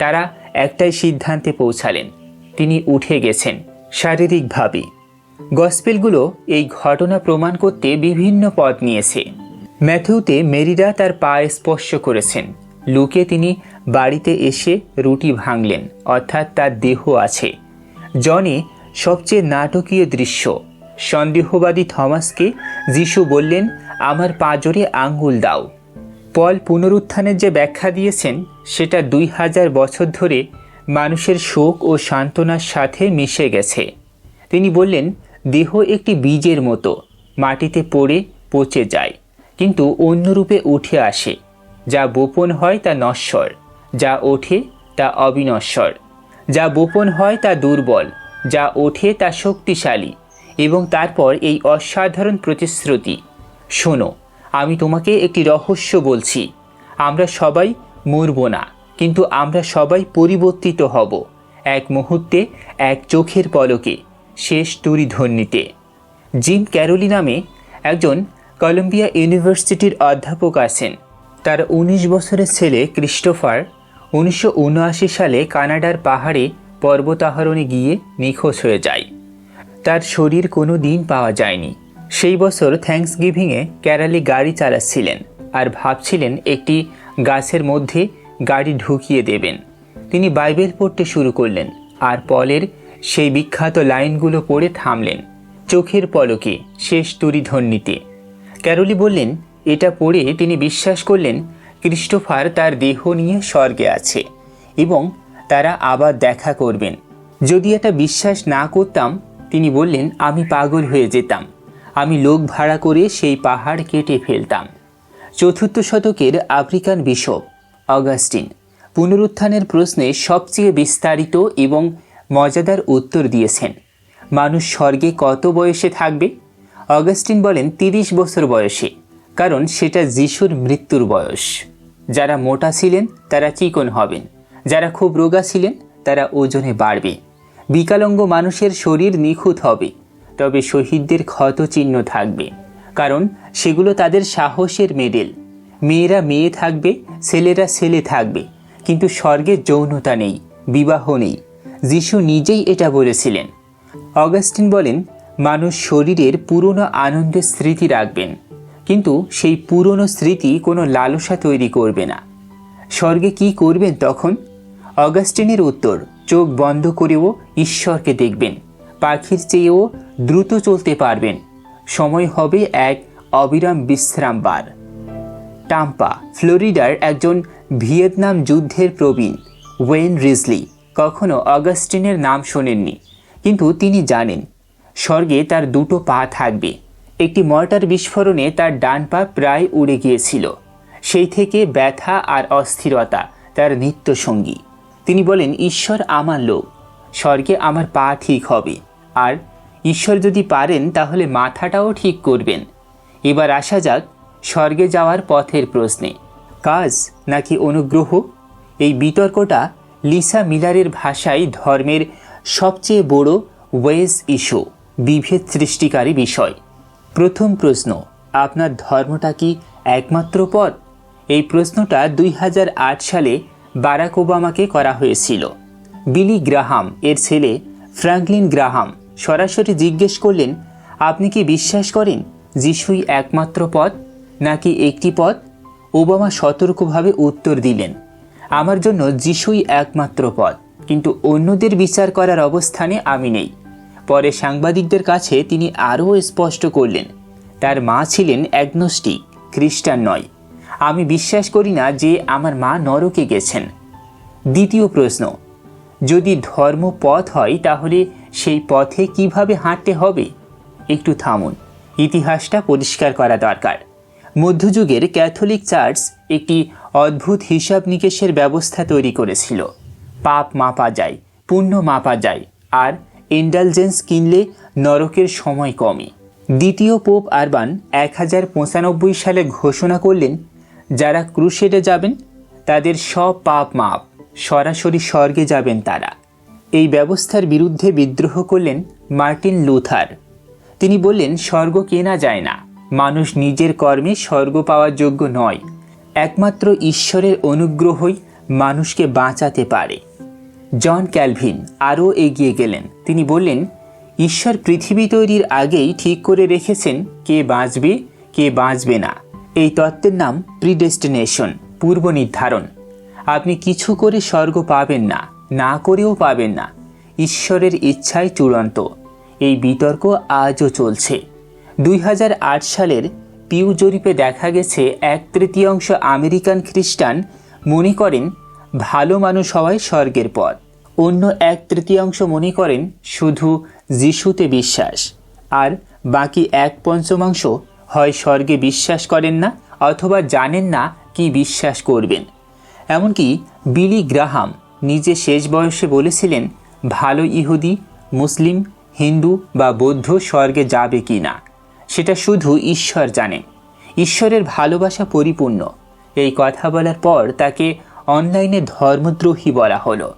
তারা একটাই সিদ্ধান্তে পৌঁছালেন, তিনি উঠে গেছেন শারীরিকভাবে। গসপেলগুলো এই ঘটনা প্রমাণ করতে বিভিন্ন পথ নিয়েছে। ম্যাথিউতে মেরিরা তার পা স্পর্শ করেছেন, লুকে তিনি বাড়িতে এসে রুটি ভাঙলেন, অর্থাৎ তার দেহ আছে। জনে সবচেয়ে নাটকীয় দৃশ্য, সন্দেহবাদী থমাসকে যিশু বললেন, আমার পাঁজরে আঙ্গুল দাও। পল পুনরুত্থানের যে ব্যাখ্যা দিয়েছেন সেটা 2000 বছর ধরে মানুষের শোক ও সান্ত্বনার সাথে মিশে গেছে। তিনি বললেন, দেহ একটি বীজের মতো, মাটিতে পড়ে পচে যায়, কিন্তু অন্য রূপে উঠে আসে। যা বোপন হয় তা নশ্বর, যা ওঠে তা অবিনশ্বর। যা বোপন হয় তা দুর্বল, যা ওঠে তা শক্তিশালী। এবং তারপর এই অসাধারণ প্রতিশ্রুতি, শোনো, আমি তোমাকে একটি রহস্য বলছি, আমরা সবাই মরব না, কিন্তু আমরা সবাই পরিবর্তিত হব, এক মুহূর্তে, এক চোখের পলকে, শেষ তূরিধ্বনিতে। জিম ক্যারোলি নামে একজন কলম্বিয়া ইউনিভার্সিটির অধ্যাপক আছেন। তার 19 বছরের ছেলে ক্রিস্টোফার 1979 সালে কানাডার পাহাড়ে পর্বতারোহণে গিয়ে নিখোঁজ হয়ে যায়। তার শরীর কোনো দিন পাওয়া যায়নি। সেই বছর থ্যাঙ্কসগিভিংয়ে ক্যারলি গাড়ি চালাচ্ছিলেন আর ভাবছিলেন একটি গাছের মধ্যে গাড়ি ঢুকিয়ে দেবেন। তিনি বাইবেল পড়তে শুরু করলেন আর পলের সেই বিখ্যাত লাইনগুলো পড়ে থামলেন, চোখের পলকে, শেষ তূরিধ্বনিতে। ক্যারলি বললেন, এটা পড়ে তিনি বিশ্বাস করলেন ক্রিস্টোফার তার দেহ নিয়ে স্বর্গে আছে এবং তারা আবার দেখা করবেন। যদি এটা বিশ্বাস না করতাম, তিনি বললেন, আমি পাগল হয়ে যেতাম, আমি লোক ভাড়া করে সেই পাহাড় কেটে ফেলতাম। 4th শতকের আফ্রিকান বিশপ অগাস্টিন পুনরুত্থানের প্রশ্নে সবচেয়ে বিস্তারিত এবং মজাদার উত্তর দিয়েছেন। মানুষ স্বর্গে কত বয়সে থাকবে? অগাস্টিন বলেন 30 বছর বয়সে, কারণ সেটা যিশুর মৃত্যুর বয়স। যারা মোটা ছিলেন তারা চিকন হবেন, যারা খুব রোগা ছিলেন তারা ওজনে বাড়বে। বিকলাঙ্গ মানুষের শরীর নিখুঁত হবে, তবে শহীদদের ক্ষত চিহ্ন থাকবে, কারণ সেগুলো তাদের সাহসের মেডেল। মেয়েরা মেয়ে থাকবে, ছেলেরা ছেলে থাকবে, কিন্তু স্বর্গে যৌনতা নেই, বিবাহ নেই। যিশু নিজেই এটা বলেছিলেন। অগাস্টিন বলেন, মানুষ শরীরের পুরনো আনন্দের স্মৃতি রাখবেন, কিন্তু সেই পুরনো স্মৃতি কোনো লালসা তৈরি করবে না। স্বর্গে কি করবেন তখন? অগাস্টিনের উত্তর, চোখ বন্ধ করেও ঈশ্বরকে দেখবেন, পাখির চেয়েও দ্রুত চলতে পারবেন, সময় হবে এক অবিরাম বিশ্রামবার। টাম্পা, ফ্লোরিডার একজন ভিয়েতনাম যুদ্ধের প্রবীণ ওয়েন রিজলি কখনো অগাস্টিনের নাম শোনেননি, কিন্তু তিনি জানেন স্বর্গে তার 2টো পা থাকবে। একটি মর্টার বিস্ফোরণে তার ডান পা প্রায় উড়ে গিয়েছিল। সেই থেকে ব্যথা আর অস্থিরতা তার নিত্য সঙ্গী। তিনি বলেন, ঈশ্বর আমার লোক, স্বর্গে আমার পা ঠিক হবে, আর ঈশ্বর যদি পারেন তাহলে মাথাটাও ঠিক করবেন। এবার আসা যাক স্বর্গে যাওয়ার পথের প্রশ্নে, কাজ নাকি অনুগ্রহ? এই বিতর্কটা লিসা মিলারের ভাষায় ধর্মের সবচেয়ে বড় ওয়েজ ইস্যু, বিভেদ সৃষ্টিকারী বিষয়। প্রথম প্রশ্ন, আপনার ধর্মটা কি একমাত্র পথ? এই প্রশ্নটা 2008 সালে বারাক ওবামাকে করা হয়েছিল। বিলি গ্রাহাম এর ছেলে ফ্র্যাঙ্কলিন গ্রাহাম সরাসরি জিজ্ঞেস করলেন, আপনি কি বিশ্বাস করেন যিশুই একমাত্র পথ নাকি একটি পথ? ওবামা সতর্কভাবে উত্তর দিলেন, আমার জন্য যিশুই একমাত্র পথ, কিন্তু অন্যদের বিচার করার অবস্থানে আমি নেই। পরে সাংবাদিকদের কাছে তিনি আরও স্পষ্ট করলেন, তার মা ছিলেন অ্যাগনোস্টিক, খ্রিস্টান নয়। আমি বিশ্বাস করি না যে আমার মা নরকে গেছেন। দ্বিতীয় প্রশ্ন, যদি ধর্ম পথ হয় তাহলে সেই পথে কিভাবে হাঁটতে হবে? একটু থামুন, ইতিহাসটা পরিষ্কার করা দরকার। মধ্যযুগের ক্যাথলিক চার্চ একটি অদ্ভুত হিসাব নিকেশের ব্যবস্থা তৈরি করেছিল। পাপ মাপা যায়, পুণ্য মাপা যায়, আর ইন্ডালজেন্স কিনলে নরকের সময় কমে। দ্বিতীয় পোপ আরবান 1095 সালে ঘোষণা করলেন, যারা ক্রুসেডে যাবেন তাদের সব পাপ মাপ, সরাসরি স্বর্গে যাবেন তারা। এই ব্যবস্থার বিরুদ্ধে বিদ্রোহ করলেন মার্টিন লুথার। তিনি বললেন, স্বর্গ কেনা যায় না, মানুষ নিজের কর্মে স্বর্গ পাওয়ার যোগ্য নয়, একমাত্র ঈশ্বরের অনুগ্রহই মানুষকে বাঁচাতে পারে। জন ক্যালভিন আরও এগিয়ে গেলেন। তিনি বললেন, ঈশ্বর পৃথিবী তৈরির আগেই ঠিক করে রেখেছেন কে বাঁচবে কে বাঁচবে না। এই তত্ত্বের নাম প্রিডেস্টিনেশন, পূর্ব নির্ধারণ। আপনি কিছু করে স্বর্গ পাবেন না, না করেও পাবেন না, ঈশ্বরের ইচ্ছাই চূড়ান্ত। এই বিতর্ক আজও চলছে। 2008 সালের পিউ জরিপে দেখা গেছে 1/3 আমেরিকান খ্রিস্টান মনে করেন ভালো মানুষ হওয়াই স্বর্গের পথ। অন্য 1/3 মনে করেন শুধু যিশুতে বিশ্বাস, আর বাকি 1/5 হয় স্বর্গে বিশ্বাস করেন না অথবা জানেন না কি বিশ্বাস করবেন। এমনকি বিলি গ্রাহাম নিজে শেষ বয়সে বলেছিলেন, ভালো ইহুদি, মুসলিম, হিন্দু বা বৌদ্ধ স্বর্গে যাবে কি না সেটা শুধু ঈশ্বর জানেন। ঈশ্বরের ভালোবাসা পরিপূর্ণ। এই কথা বলার পর তাকে অনলাইনে ধর্মদ্রোহী বলা হলো।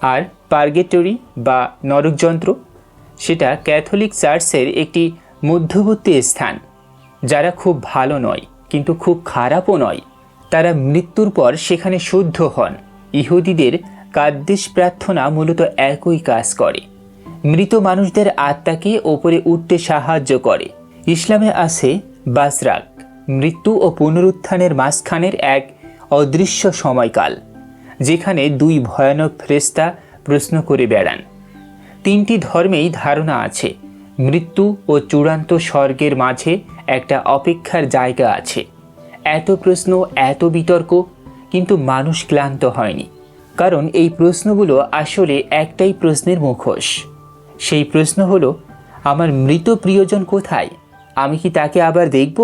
আর পার্গেটরি বা নরকযন্ত্র, সেটা ক্যাথলিক চার্চের একটি মধ্যবর্তী স্থান। যারা খুব ভালো নয় কিন্তু খুব খারাপও নয়, তারা মৃত্যুর পর সেখানে শুদ্ধ হন। ইহুদিদের কাদ্দেশ প্রার্থনা মূলত একই কাজ করে, মৃত মানুষদের আত্মাকে ওপরে উঠতে সাহায্য করে। ইসলামে আছে বাসরাক, মৃত্যু ও পুনরুত্থানের মাঝখানের এক অদৃশ্য সময়কাল, যেখানে 2 ভয়ানক ফেরেশতা প্রশ্ন করে বেড়ান। 3টি ধর্মেই ধারণা আছে মৃত্যু ও চূড়ান্ত স্বর্গের মাঝে একটা অপেক্ষার জায়গা আছে। এত প্রশ্ন, এত বিতর্ক, কিন্তু মানুষ ক্লান্ত হয়নি, কারণ এই প্রশ্নগুলো আসলে একটাই প্রশ্নের মুখোশ। সেই প্রশ্ন হলো, আমার মৃত প্রিয়জন কোথায়? আমি কি তাকে আবার দেখব?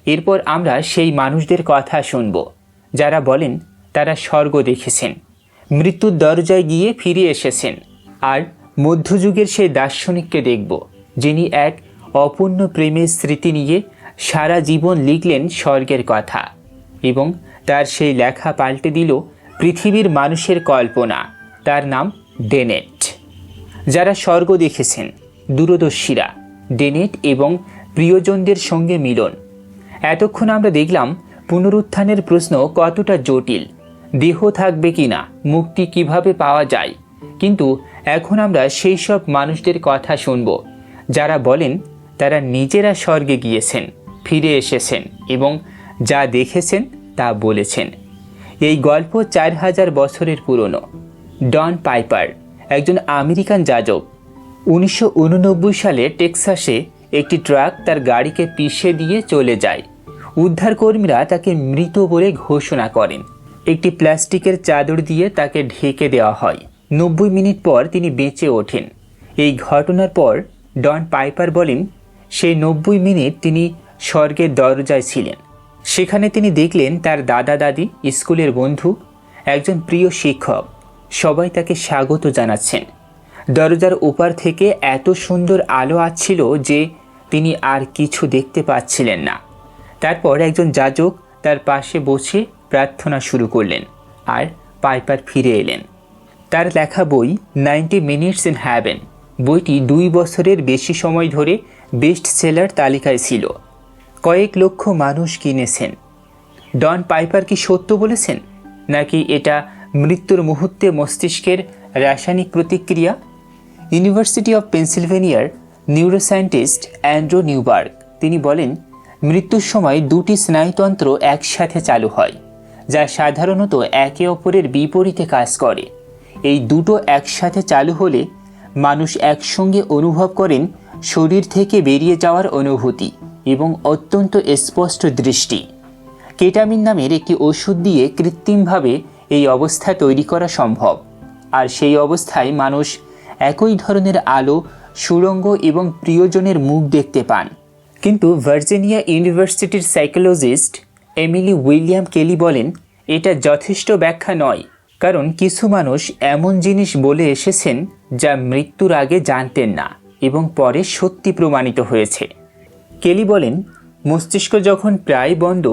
এরপর আমরা সেই মানুষদের কথা শুনব যারা বলেন তারা স্বর্গ দেখেছেন, মৃত্যুর দরজায় গিয়ে ফিরে এসেছেন। আর মধ্যযুগের সেই দার্শনিককে দেখব যিনি এক অপূর্ণ প্রেমের স্মৃতি নিয়ে সারা জীবন লিখলেন স্বর্গের কথা, এবং তার সেই লেখা পাল্টে দিল পৃথিবীর মানুষের কল্পনা। তার নাম ডেনেট। যারা স্বর্গ দেখেছেন, দূরদর্শীরা, ডেনেট এবং প্রিয়জনদের সঙ্গে মিলন। এতক্ষণ আমরা দেখলাম পুনরুত্থানের প্রশ্ন কতটা জটিল, দেহ থাকবে কিনা, মুক্তি কিভাবে পাওয়া যায়। কিন্তু এখন আমরা সেই সব মানুষদের কথা শুনব যারা বলেন তারা নিজেরা স্বর্গে গিয়েছেন, ফিরে এসেছেন এবং যা দেখেছেন তা বলেছেন। এই গল্প 4000 বছরের পুরনো। ডন পাইপার একজন আমেরিকান যাজক। 1989 সালে টেক্সাসে একটি ট্রাক তার গাড়িকে পিষে দিয়ে চলে যায়। উদ্ধারকর্মীরা তাকে মৃত বলে ঘোষণা করেন। একটি প্লাস্টিকের চাদর দিয়ে তাকে ঢেকে দেওয়া হয়। 90 মিনিট পর তিনি বেঁচে ওঠেন। এই ঘটনার পর ডন পাইপার বলেন, সেই 90 মিনিট তিনি স্বর্গের দরজায় ছিলেন। সেখানে তিনি দেখলেন তার দাদা দাদি, স্কুলের বন্ধু, একজন প্রিয় শিক্ষক, সবাই তাকে স্বাগত জানাচ্ছেন। দরজার ওপার থেকে এত সুন্দর আলো আসছিল যে তিনি আর কিছু দেখতে পাচ্ছিলেন না। তারপর একজন যাজক তার পাশে বসে প্রার্থনা শুরু করলেন, আর পাইপার ফিরে এলেন। তার লেখা বই 90 মিনিটস ইন হ্যাভেন, বইটি 2 বছরের বেশি সময় ধরে বেস্ট সেলার তালিকায় ছিল। কয়েক লক্ষ মানুষ কিনেছেন। ডন পাইপার কি সত্য বলেছেন, নাকি এটা মৃত্যুর মুহূর্তে মস্তিষ্কের রাসায়নিক প্রতিক্রিয়া? ইউনিভার্সিটি অফ পেনসিলভেনিয়ার নিউরোসায়েন্টিস্ট অ্যান্ড্রু নিউবার্গ তিনি বলেন, মৃত্যুর সময় 2টি স্নায়ুতন্ত্র একসাথে চালু হয়, যা সাধারণত একে অপরের বিপরীতে কাজ করে। এই দুটো একসাথে চালু হলে মানুষ একসঙ্গে অনুভব করেন শরীর থেকে বেরিয়ে যাওয়ার অনুভূতি এবং অত্যন্ত স্পষ্ট দৃষ্টি। কেটামিন নামের একটি ওষুধ দিয়ে কৃত্রিমভাবে এই অবস্থা তৈরি করা সম্ভব। আর সেই অবস্থায় মানুষ একই ধরনের আলো, সুড়ঙ্গ এবং প্রিয়জনের মুখ দেখতে পান। কিন্তু ভার্জিনিয়া ইউনিভার্সিটির সাইকোলজিস্ট এমিলি উইলিয়াম কেলি বলেন, এটা যথেষ্ট ব্যাখ্যা নয়, কারণ কিছু মানুষ এমন জিনিস বলে এসেছেন যা মৃত্যুর আগে জানতেন না এবং পরে সত্যি প্রমাণিত হয়েছে। কেলি বলেন, মস্তিষ্ক যখন প্রায় বন্ধ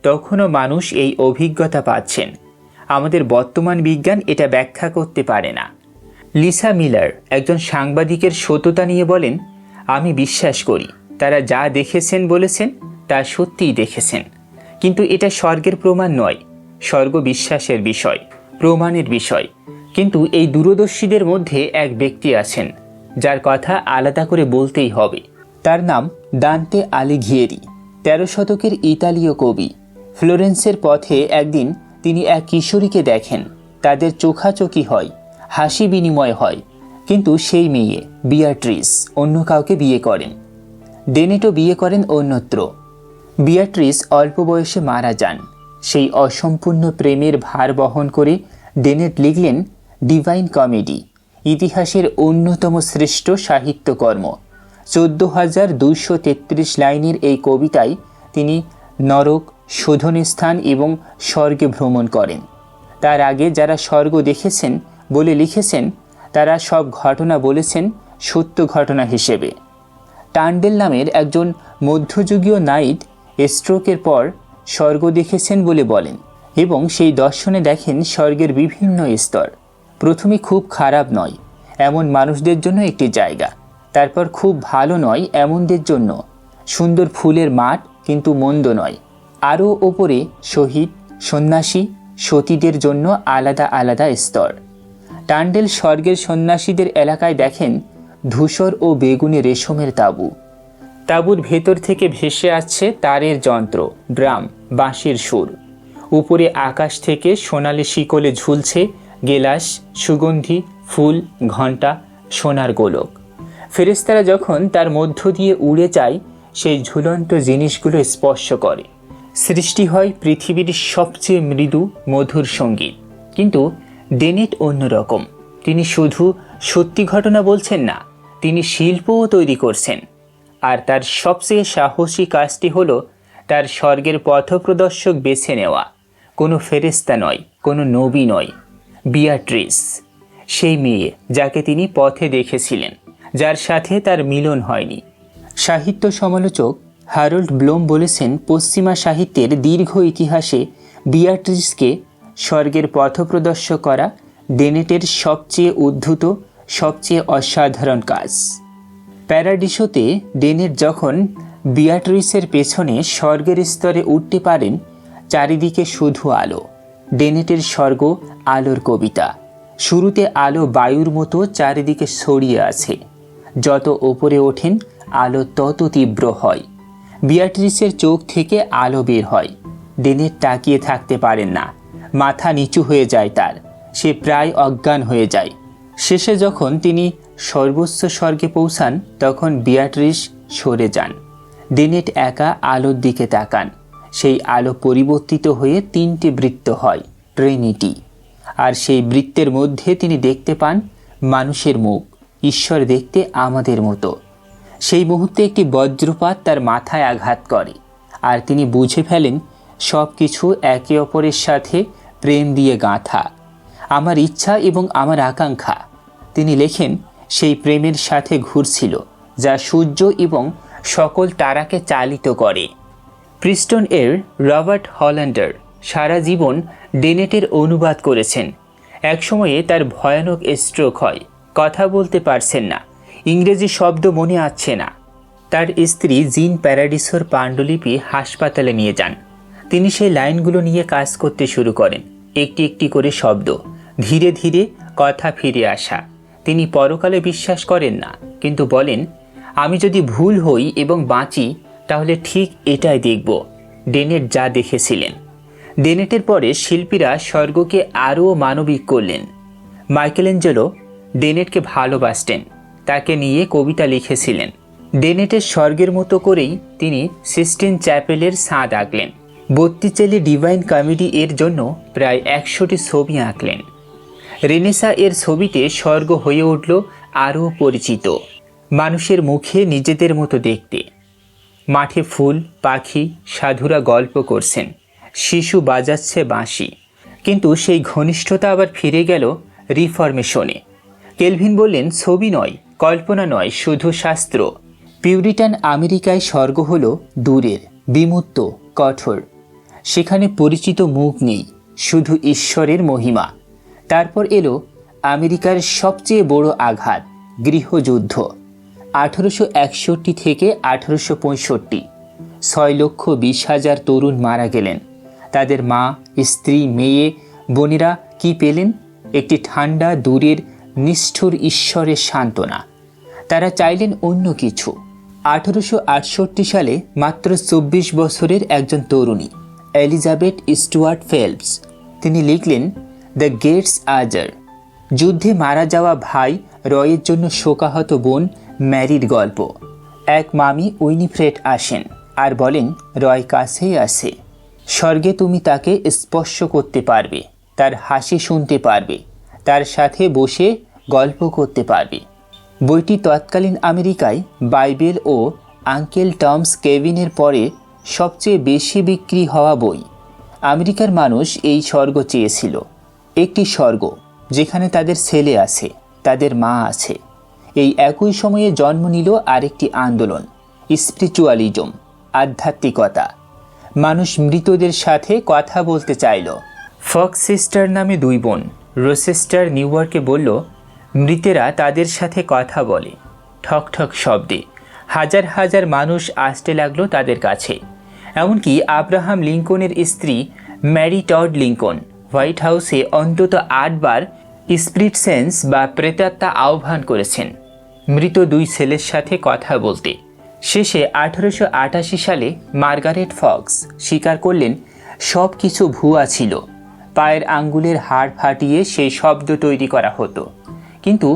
তখনও মানুষ এই অভিজ্ঞতা পাচ্ছেন। আমাদের বর্তমান বিজ্ঞান এটা ব্যাখ্যা করতে পারে না। লিসা মিলার একজন সাংবাদিকের সততা নিয়ে বলেন, আমি বিশ্বাস করি তারা যা দেখেছেন বলেছেন তা সত্যিই দেখেছেন, কিন্তু এটা স্বর্গের প্রমাণ নয়। স্বর্গ বিশ্বাসের বিষয়, প্রমাণের বিষয়। কিন্তু এই দূরদর্শীদের মধ্যে এক ব্যক্তি আছেন যার কথা আলাদা করে বলতেই হবে। তার নাম দান্তে আলিঘিয়েরি, 13 শতকের ইতালীয় কবি। ফ্লোরেন্সের পথে একদিন তিনি এক কিশোরীকে দেখেন। তাদের চোখাচোখি হয়, হাসি বিনিময় হয়, কিন্তু সেই মেয়ে বিয়াট্রিস অন্য কাউকে বিয়ে করেন। ডেনেটও বিয়ে করেন অন্যত্র। বিয়াট্রিস অল্প বয়সে মারা যান। সেই অসম্পূর্ণ প্রেমের ভার বহন করে ডেনেট লিখলেন ডিভাইন কমেডি, ইতিহাসের অন্যতম শ্রেষ্ঠ সাহিত্যকর্ম। 14,233 লাইনের এই কবিতায় তিনি নরক, শোধনস্থান এবং স্বর্গে ভ্রমণ করেন। তার আগে যারা স্বর্গ দেখেছেন বলে লিখেছেন, তারা সব ঘটনা বলেছেন সত্য ঘটনা হিসেবে। টান্ডেল নামের একজন মধ্যযুগীয় নাইট স্ট্রোকের পর স্বর্গ দেখেছেন বলে বলেন, এবং সেই দর্শনে দেখেন স্বর্গের বিভিন্ন স্তর। প্রথমে খুব খারাপ নয় এমন মানুষদের জন্য একটি জায়গা, তারপর খুব ভালো নয় এমনদের জন্য সুন্দর ফুলের মাঠ, কিন্তু মন্দ নয়। আরও ওপরে শহীদ, সন্ন্যাসী, সতীদের জন্য আলাদা আলাদা স্তর। টান্ডেল স্বর্গের সন্ন্যাসীদের এলাকায় দেখেন ধূসর ও বেগুনি রেশমের তাঁবু। তাঁবুর ভেতর থেকে ভেসে আসছে তারের যন্ত্র, ড্রাম, বাঁশির সুর। উপরে আকাশ থেকে সোনালি শিকলে ঝুলছে গেলাস, সুগন্ধি, ফুল, ঘণ্টা, সোনার গোলক। ফেরেশতারা যখন তার মধ্য দিয়ে উড়ে যায়, সেই ঝুলন্ত জিনিসগুলো স্পর্শ করে। সৃষ্টি হয় পৃথিবীর সবচেয়ে মৃদু মধুর সঙ্গীত। কিন্তু ডেনেট অন্যরকম। তিনি শুধু সত্যি ঘটনা বলছেন না, তিনি শিল্পও তৈরি করছেন। আর তার সবচেয়ে সাহসী কাজটি হলো তার স্বর্গের পথপ্রদর্শক বেছে নেওয়া। কোনো ফেরেশতা নয়, কোনো নবী নয়, বিয়াট্রিস, সেই মেয়ে যাকে তিনি পথে দেখেছিলেন, যার সাথে তার মিলন হয়নি। সাহিত্য সমালোচক হ্যারল্ড ব্লোম বলেছেন, পশ্চিমা সাহিত্যের দীর্ঘ ইতিহাসে বিয়াট্রিসকে স্বর্গের পথপ্রদর্শক করা ডেনেটের সবচেয়ে উদ্ধৃত, সবচেয়ে অসাধারণ কাজ। প্যারাডিসোতে ডেনেট যখন বিয়াট্রিসের পেছনে স্বর্গের স্তরে উঠতে পারেন, চারিদিকে শুধু আলো। ডেনেটের স্বর্গ আলোর কবিতা। শুরুতে আলো বায়ুর মতো চারিদিকে ছড়িয়ে আছে। যত ওপরে ওঠেন আলো তত তীব্র হয়। বিয়াট্রিসের চোখ থেকে আলো বের হয়। ডেনেট তাকিয়ে থাকতে পারেন না, মাথা নিচু হয়ে যায় তার, সে প্রায় অজ্ঞান হয়ে যায়। শেষে যখন তিনি সর্বোচ্চ স্বর্গে পৌঁছান, তখন বিয়াট্রিস সরে যান। ডেনেট একা আলোর দিকে তাকান। সেই আলো পরিবর্তিত হয়ে 3টি বৃত্ত হয়, ট্রিনিটি। আর সেই বৃত্তের মধ্যে তিনি দেখতে পান মানুষের মুখ, ঈশ্বর দেখতে আমাদের মতো। সেই মুহূর্তে একটি বজ্রপাত তার মাথায় আঘাত করে, আর তিনি বুঝে ফেলেন সব কিছু একে অপরের সাথে প্রেম দিয়ে গাঁথা। আমার ইচ্ছা এবং আমার আকাঙ্ক্ষা, তিনি লেখেন, সেই প্রেমের সাথে ঘুরছিল, যা সূর্য এবং সকল তারাকে চালিত করে। প্রিস্টন এর রবার্ট হল্যান্ডার সারা জীবন ডেনেটের অনুবাদ করেছেন। একসময়ে তার ভয়ানক স্ট্রোক হয়, কথা বলতে পারছেন না, ইংরেজি শব্দ মনে আসছে না। তার স্ত্রী জিন প্যারাডিসোর পাণ্ডুলিপি হাসপাতালে নিয়ে যান। তিনি সেই লাইনগুলো নিয়ে কাজ করতে শুরু করেন, একটি একটি করে শব্দ, ধীরে ধীরে কথা ফিরে আসা। তিনি পরকালে বিশ্বাস করেন না, কিন্তু বলেন, আমি যদি ভুল হই এবং বাঁচি, তাহলে ঠিক এটাই দেখব ডেনেট যা দেখেছিলেন। ডেনেটের পরে শিল্পীরা স্বর্গকে আরও মানবিক করলেন। মাইকেলেঞ্জেলো ডেনেটকে ভালোবাসতেন, তাকে নিয়ে কবিতা লিখেছিলেন। ডেনেটের স্বর্গের মতো করেই তিনি সিস্টিন চ্যাপেলের ছাদ আঁকলেন। বত্তিচেলি ডিভাইন কমেডি এর জন্য প্রায় 100টি ছবি আঁকলেন। রেনেসা এর ছবিতে স্বর্গ হয়ে উঠল আরও পরিচিত, মানুষের মুখে নিজেদের মতো দেখতে। মাঠে ফুল, পাখি, সাধুরা গল্প করছেন, শিশু বাজাচ্ছে বাঁশি। কিন্তু সেই ঘনিষ্ঠতা আবার ফিরে গেল রিফরমেশনে। কেলভিন বললেন, ছবি নয়, কল্পনা নয়, শুধু শাস্ত্র। পিউরিটান আমেরিকায় স্বর্গ হলো দূরের, বিমূর্ত, কঠোর। সেখানে পরিচিত মুখ নেই, শুধু ঈশ্বরের মহিমা। তারপর এলো আমেরিকার সবচেয়ে বড় আঘাত, গৃহযুদ্ধ। 1861 থেকে 1865 6,20,000 তরুণ মারা গেলেন। তাদের মা, স্ত্রী, মেয়ে, বোনেরা কি পেলেন? একটি ঠান্ডা, দূরের, নিষ্ঠুর ঈশ্বরের সান্ত্বনা। তারা চাইলেন অন্য কিছু। 1868 সালে মাত্র 24 বছরের একজন তরুণী, এলিজাবেথ স্টুয়ার্ট ফেলপস, তিনি লিখলেন দ্য গেটস আজার, যুদ্ধে মারা যাওয়া ভাই রয়ের জন্য শোকাহত বোন ম্যারির গল্প। এক মামি উইনিফ্রেড আসেন আর বলেন, রয় কাছেই আছে। স্বর্গে তুমি তাকে স্পর্শ করতে পারবে, তার হাসি শুনতে পারবে, তার সাথে বসে গল্প করতে পারবে। বইটি তৎকালীন আমেরিকায় বাইবেল ও আঙ্কেল টমস কেভিনের পরে সবচেয়ে বেশি বিক্রি হওয়া বই। আমেরিকার মানুষ এই স্বর্গ চেয়েছিল, একটি স্বর্গ যেখানে তাদের ছেলে আছে, তাদের মা আছে। এই একই সময়ে জন্ম নিল আরেকটি আন্দোলন, স্পিরিচুয়ালিজম, আধ্যাত্মিকতা। মানুষ মৃতদের সাথে কথা বলতে চাইল। ফক্স সিস্টার নামে 2 বোন রোচেস্টার, নিউ ইয়র্কে বলল, মৃতেরা তাদের সাথে কথা বলে। ঠক ঠক শব্দে হাজার হাজার মানুষ আসতে লাগলো তাদের কাছে। এমনকি আব্রাহাম লিঙ্কনের স্ত্রী ম্যারি টড লিঙ্কন হোয়াইট হাউসে অন্তত 8 বার স্পিরিট সেন্স বা প্রেতাত্মা আহ্বান করেছেন মৃত 2 ছেলের সাথে কথা বলতে। শেষে 1888 সালে মার্গারেট ফক্স স্বীকার করলেন সব কিছু ভুয়া ছিল। পায়ের আঙ্গুলের হাড় ফাটিয়ে সেই শব্দ তৈরি করা হতো। কিন্তু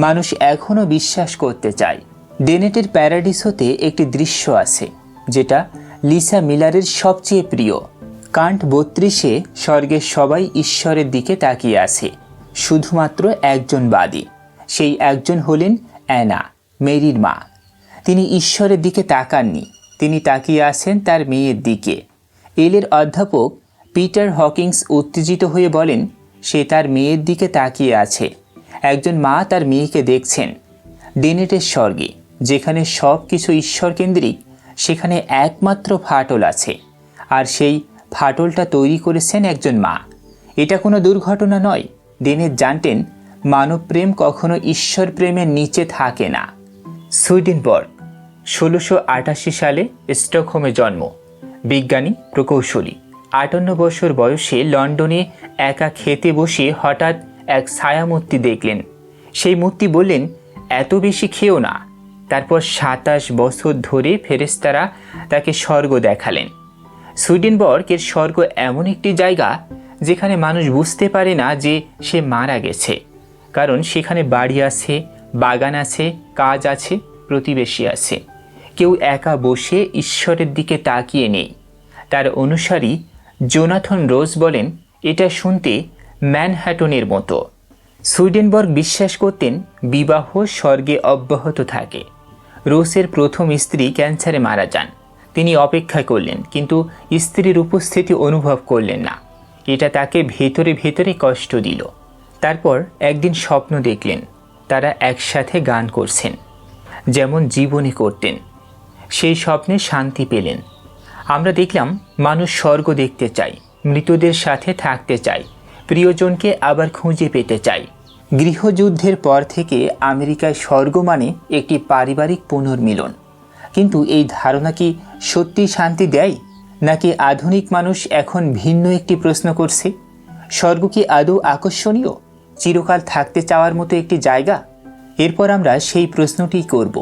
মানুষ এখনও বিশ্বাস করতে চায়। ডেনেটের প্যারাডিসোতে একটি দৃশ্য আছে যেটা লিসা মিলারের সবচেয়ে প্রিয়। কান্ট 32-এ স্বর্গের সবাই ঈশ্বরের দিকে তাকিয়ে আছে, শুধুমাত্র একজন বাদী। সেই একজন হলেন অ্যানা, মেরির মা। তিনি ঈশ্বরের দিকে তাকাননি, তিনি তাকিয়ে আছেন তার মেয়ের দিকে। এলের অধ্যাপক পিটার হকিংস উত্তেজিত হয়ে বলেন, সে তার মেয়ের দিকে তাকিয়ে আছে। একজন মা তার মেয়েকে দেখছেন। ডেনেটের স্বর্গে, যেখানে সব কিছু ঈশ্বরকেন্দ্রিক, সেখানে একমাত্র ফাটল আছে, আর সেই ফাটলটা তৈরি করেছেন একজন মা। এটা কোনো দুর্ঘটনা নয়। ডেনেট জানতেন মানব প্রেম কখনো ঈশ্বর প্রেমের নিচে থাকে না। সুইডেনবর্গ, 1688 সালে স্টকহোমে জন্ম। বিজ্ঞানী, প্রকৌশলী। 58 বছর বয়সে লন্ডনে একা খেতে বসে হঠাৎ এক ছায়ামূর্তি দেখলেন। সেই মূর্তি বললেন, এত বেশি খেও না। তারপর 27 বছর ধরে ফেরেশতারা তাকে স্বর্গ দেখালেন। সুইডেনবর্গের স্বর্গ এমন একটি জায়গা যেখানে মানুষ বুঝতে পারে না যে সে মারা গেছে, কারণ সেখানে বাড়ি আছে, বাগান আছে, কাজ আছে, প্রতিবেশী আছে। কেউ একা বসে ঈশ্বরের দিকে তাকিয়ে নেই। তার অনুসারী জোনাথন রোজ বলেন, এটা শুনতে ম্যানহাটনের মতো। সুইডেনবর্গ বিশ্বাস করতেন বিবাহ স্বর্গে অব্যাহত থাকে। রোসের প্রথম স্ত্রী ক্যান্সারে মারা যান। তিনি অপেক্ষা করলেন, কিন্তু স্ত্রীর উপস্থিতি অনুভব করলেন না। এটা তাকে ভেতরে ভেতরে কষ্ট দিল। তারপর একদিন স্বপ্ন দেখলেন তারা একসাথে গান করছেন, যেমন জীবনে করতেন। সেই স্বপ্নে শান্তি পেলেন। আমরা দেখলাম মানুষ স্বর্গ দেখতে চায়, মৃতদের সাথে থাকতে চায়, প্রিয়জনকে আবার খুঁজে পেতে চায়। গৃহযুদ্ধের পর থেকে আমেরিকায় স্বর্গ মানে একটি পারিবারিক পুনর্মিলন। কিন্তু এই ধারণা কি সত্যি শান্তি দেয়, নাকি আধুনিক মানুষ এখন ভিন্ন একটি প্রশ্ন করছে? স্বর্গ কি আদৌ আকর্ষণীয়, চিরকাল থাকতে চাওয়ার মতো একটি জায়গা? এরপর আমরা সেই প্রশ্নটি করব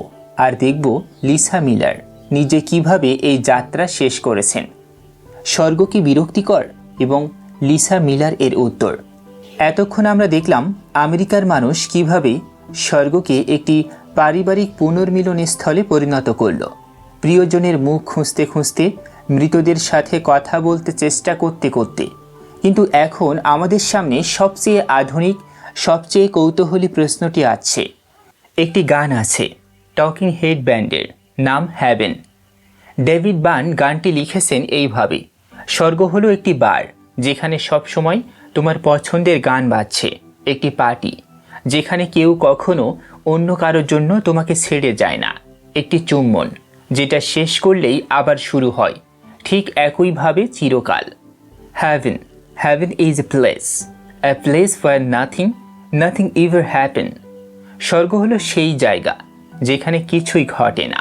আর দেখব লিসা মিলার নিজে কিভাবে এই যাত্রা শেষ করেছেন। স্বর্গ কি বিরক্তিকর, এবং লিসা মিলার এর উত্তর। এতক্ষণ আমরা দেখলাম আমেরিকার মানুষ কিভাবে স্বর্গকে একটি পারিবারিক পুনর্মিলন স্থলে পরিণত করল। প্রিয়জনের মুখ খুঁজতে খুঁজতে, মৃতদের সাথে কথা বলতে চেষ্টা করতে করতে। কিন্তু এখন আমাদের সামনে সবচেয়ে আধুনিক, সবচেয়ে কৌতূহলী প্রশ্নটি আছে। একটি গান আছে টকিং হেড ব্যান্ডের, নাম হ্যাভেন। ডেভিড বার্ন গানটি লিখেছেন এইভাবে, স্বর্গ হলো একটি বার যেখানে সবসময় তোমার পছন্দের গান বাজছে, একটি পার্টি যেখানে কেউ কখনো অন্য কারোর জন্য তোমাকে ছেড়ে যায় না, একটি চুম্বন যেটা শেষ করলেই আবার শুরু হয়, ঠিক একইভাবে চিরকাল। Heaven, Heaven is a place where nothing ever happen. স্বর্গ হলো সেই জায়গা যেখানে কিছুই ঘটে না।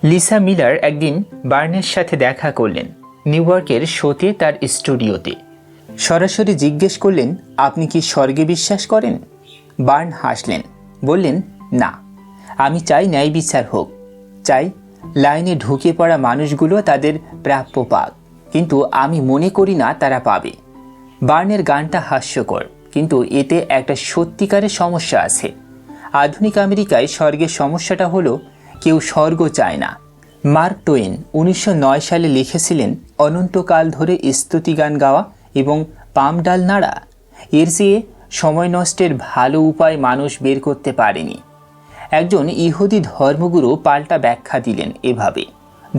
লিসা মিলার একদিন বার্নের সাথে দেখা করলেন নিউ ইয়র্কের শোতে তার স্টুডিওতে। সরাসরি জিজ্ঞেস করলেন, আপনি কি স্বর্গে বিশ্বাস করেন? বার্ন হাসলেন, বললেন, না, আমি চাই ন্যায় বিচার হোক, চাই লাইনে ঢুকে পড়া মানুষগুলো তাদের প্রাপ্য পাক, কিন্তু আমি মনে করি না তারা পাবে। বার্নের গানটা হাস্যকর, কিন্তু এতে একটা সত্যিকারের সমস্যা আছে। আধুনিক আমেরিকায় স্বর্গের সমস্যাটা হলো কেউ স্বর্গ চায় না। মার্ক টোয়েন 1909 সালে লিখেছিলেন, অনন্তকাল ধরে স্তুতি গান গাওয়া এবং পাম ডাল নাড়া, এর চেয়ে সময় নষ্টের ভালো উপায় মানুষ বের করতে পারেনি। একজন ইহুদি ধর্মগুরু পাল্টা ব্যাখ্যা দিলেন এভাবে,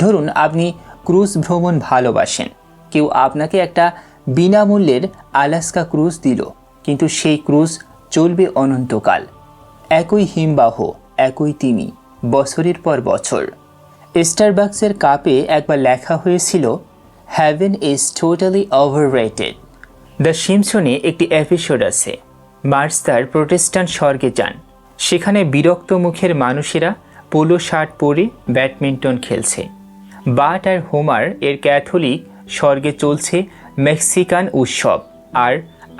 ধরুন আপনি ক্রুজ ভ্রমণ ভালোবাসেন, কেউ আপনাকে একটা বিনামূল্যের আলাস্কা ক্রুজ দিল, কিন্তু সেই ক্রুজ চলবে অনন্তকাল। একই হিমবাহ, একই তিমি, বছরের পর বছর। স্টারবাকসের কাপে একবার লেখা হয়েছিল, heaven is totally overrated. The সিম্পসনে একটি এপিসোড আছে, মার্স তার প্রোটেস্ট্যান্ট স্বর্গে যান। সেখানে বিরক্ত মুখের মানুষেরা পোলো শার্ট পরে ব্যাডমিন্টন খেলছে। বাট আর হোমার এর ক্যাথলিক স্বর্গে চলছে মেক্সিকান উৎসব আর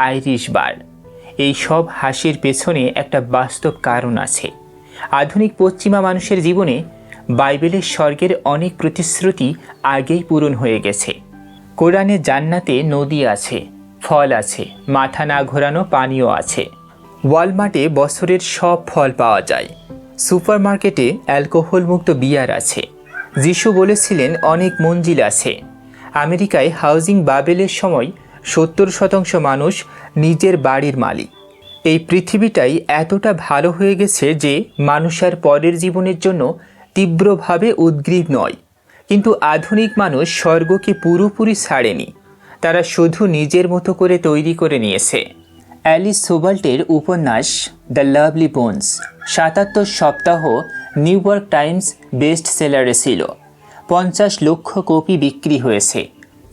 আইরিশ বার। এই সব হাসির পেছনে একটা বাস্তব কারণ আছে। আধুনিক পশ্চিমা মানুষের জীবনে বাইবেলের স্বর্গের অনেক প্রতিশ্রুতি আগেই পূরণ হয়ে গেছে। কোরআনে জান্নাতে নদী আছে, ফল আছে, মাথা না ঘোরানো পানীয় আছে। ওয়ালমার্টে বছরের সব ফল পাওয়া যায়। সুপারমার্কেটে অ্যালকোহল মুক্ত বিয়ার আছে। যিশু বলেছিলেন অনেক মঞ্জিল আছে। আমেরিকায় হাউজিং বাবেলের সময় 70% মানুষ নিজের বাড়ির মালিক। এই পৃথিবীটাই এতটা ভালো হয়ে গেছে যে মানুষ আর পরের জীবনের জন্য তীব্রভাবে উদ্গ্রীব নয়। কিন্তু আধুনিক মানুষ স্বর্গকে পুরোপুরি ছাড়েনি, তারা শুধু নিজের মতো করে তৈরি করে নিয়েছে। অ্যালিস সোবাল্টের উপন্যাস দ্য লাভলি বোনস 77 সপ্তাহ নিউ ইয়র্ক টাইমস বেস্ট সেলারে ছিল। 50 লক্ষ কপি বিক্রি হয়েছে।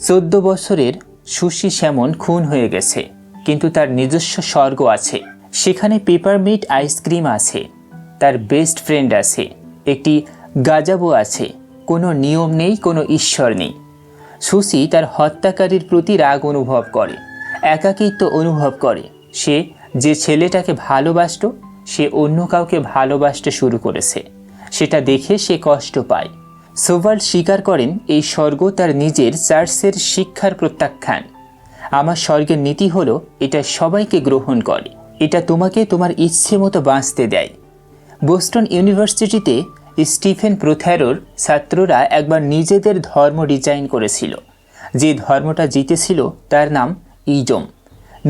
14 বছরের সুশি স্যামন খুন হয়ে গেছে, কিন্তু তার নিজস্ব স্বর্গ আছে। সেখানে পেপারমিট আইসক্রিম আছে, তার বেস্ট ফ্রেন্ড আছে, একটি গাজাবো আছে, কোনো নিয়ম নেই, কোনো ঈশ্বর নেই। সুসি তার হত্যাকারীর প্রতি রাগ অনুভব করে, একাকিত্ব অনুভব করে। সে যে ছেলেটাকে ভালোবাসত সে অন্য কাউকে ভালোবাসতে শুরু করেছে, সেটা দেখে সে কষ্ট পায়। সোভাল্ট স্বীকার করেন এই স্বর্গ তার নিজের চার্চের শিক্ষার প্রত্যাখ্যান। আমার স্বর্গের নীতি হলো এটা সবাইকে গ্রহণ করে, এটা তোমাকে তোমার ইচ্ছে মতো বাঁচতে দেয়। বোস্টন ইউনিভার্সিটিতে স্টিফেন প্রথ্যারোর ছাত্ররা একবার নিজেদের ধর্ম ডিজাইন করেছিল। যে ধর্মটা জিতেছিল তার নাম ইজম।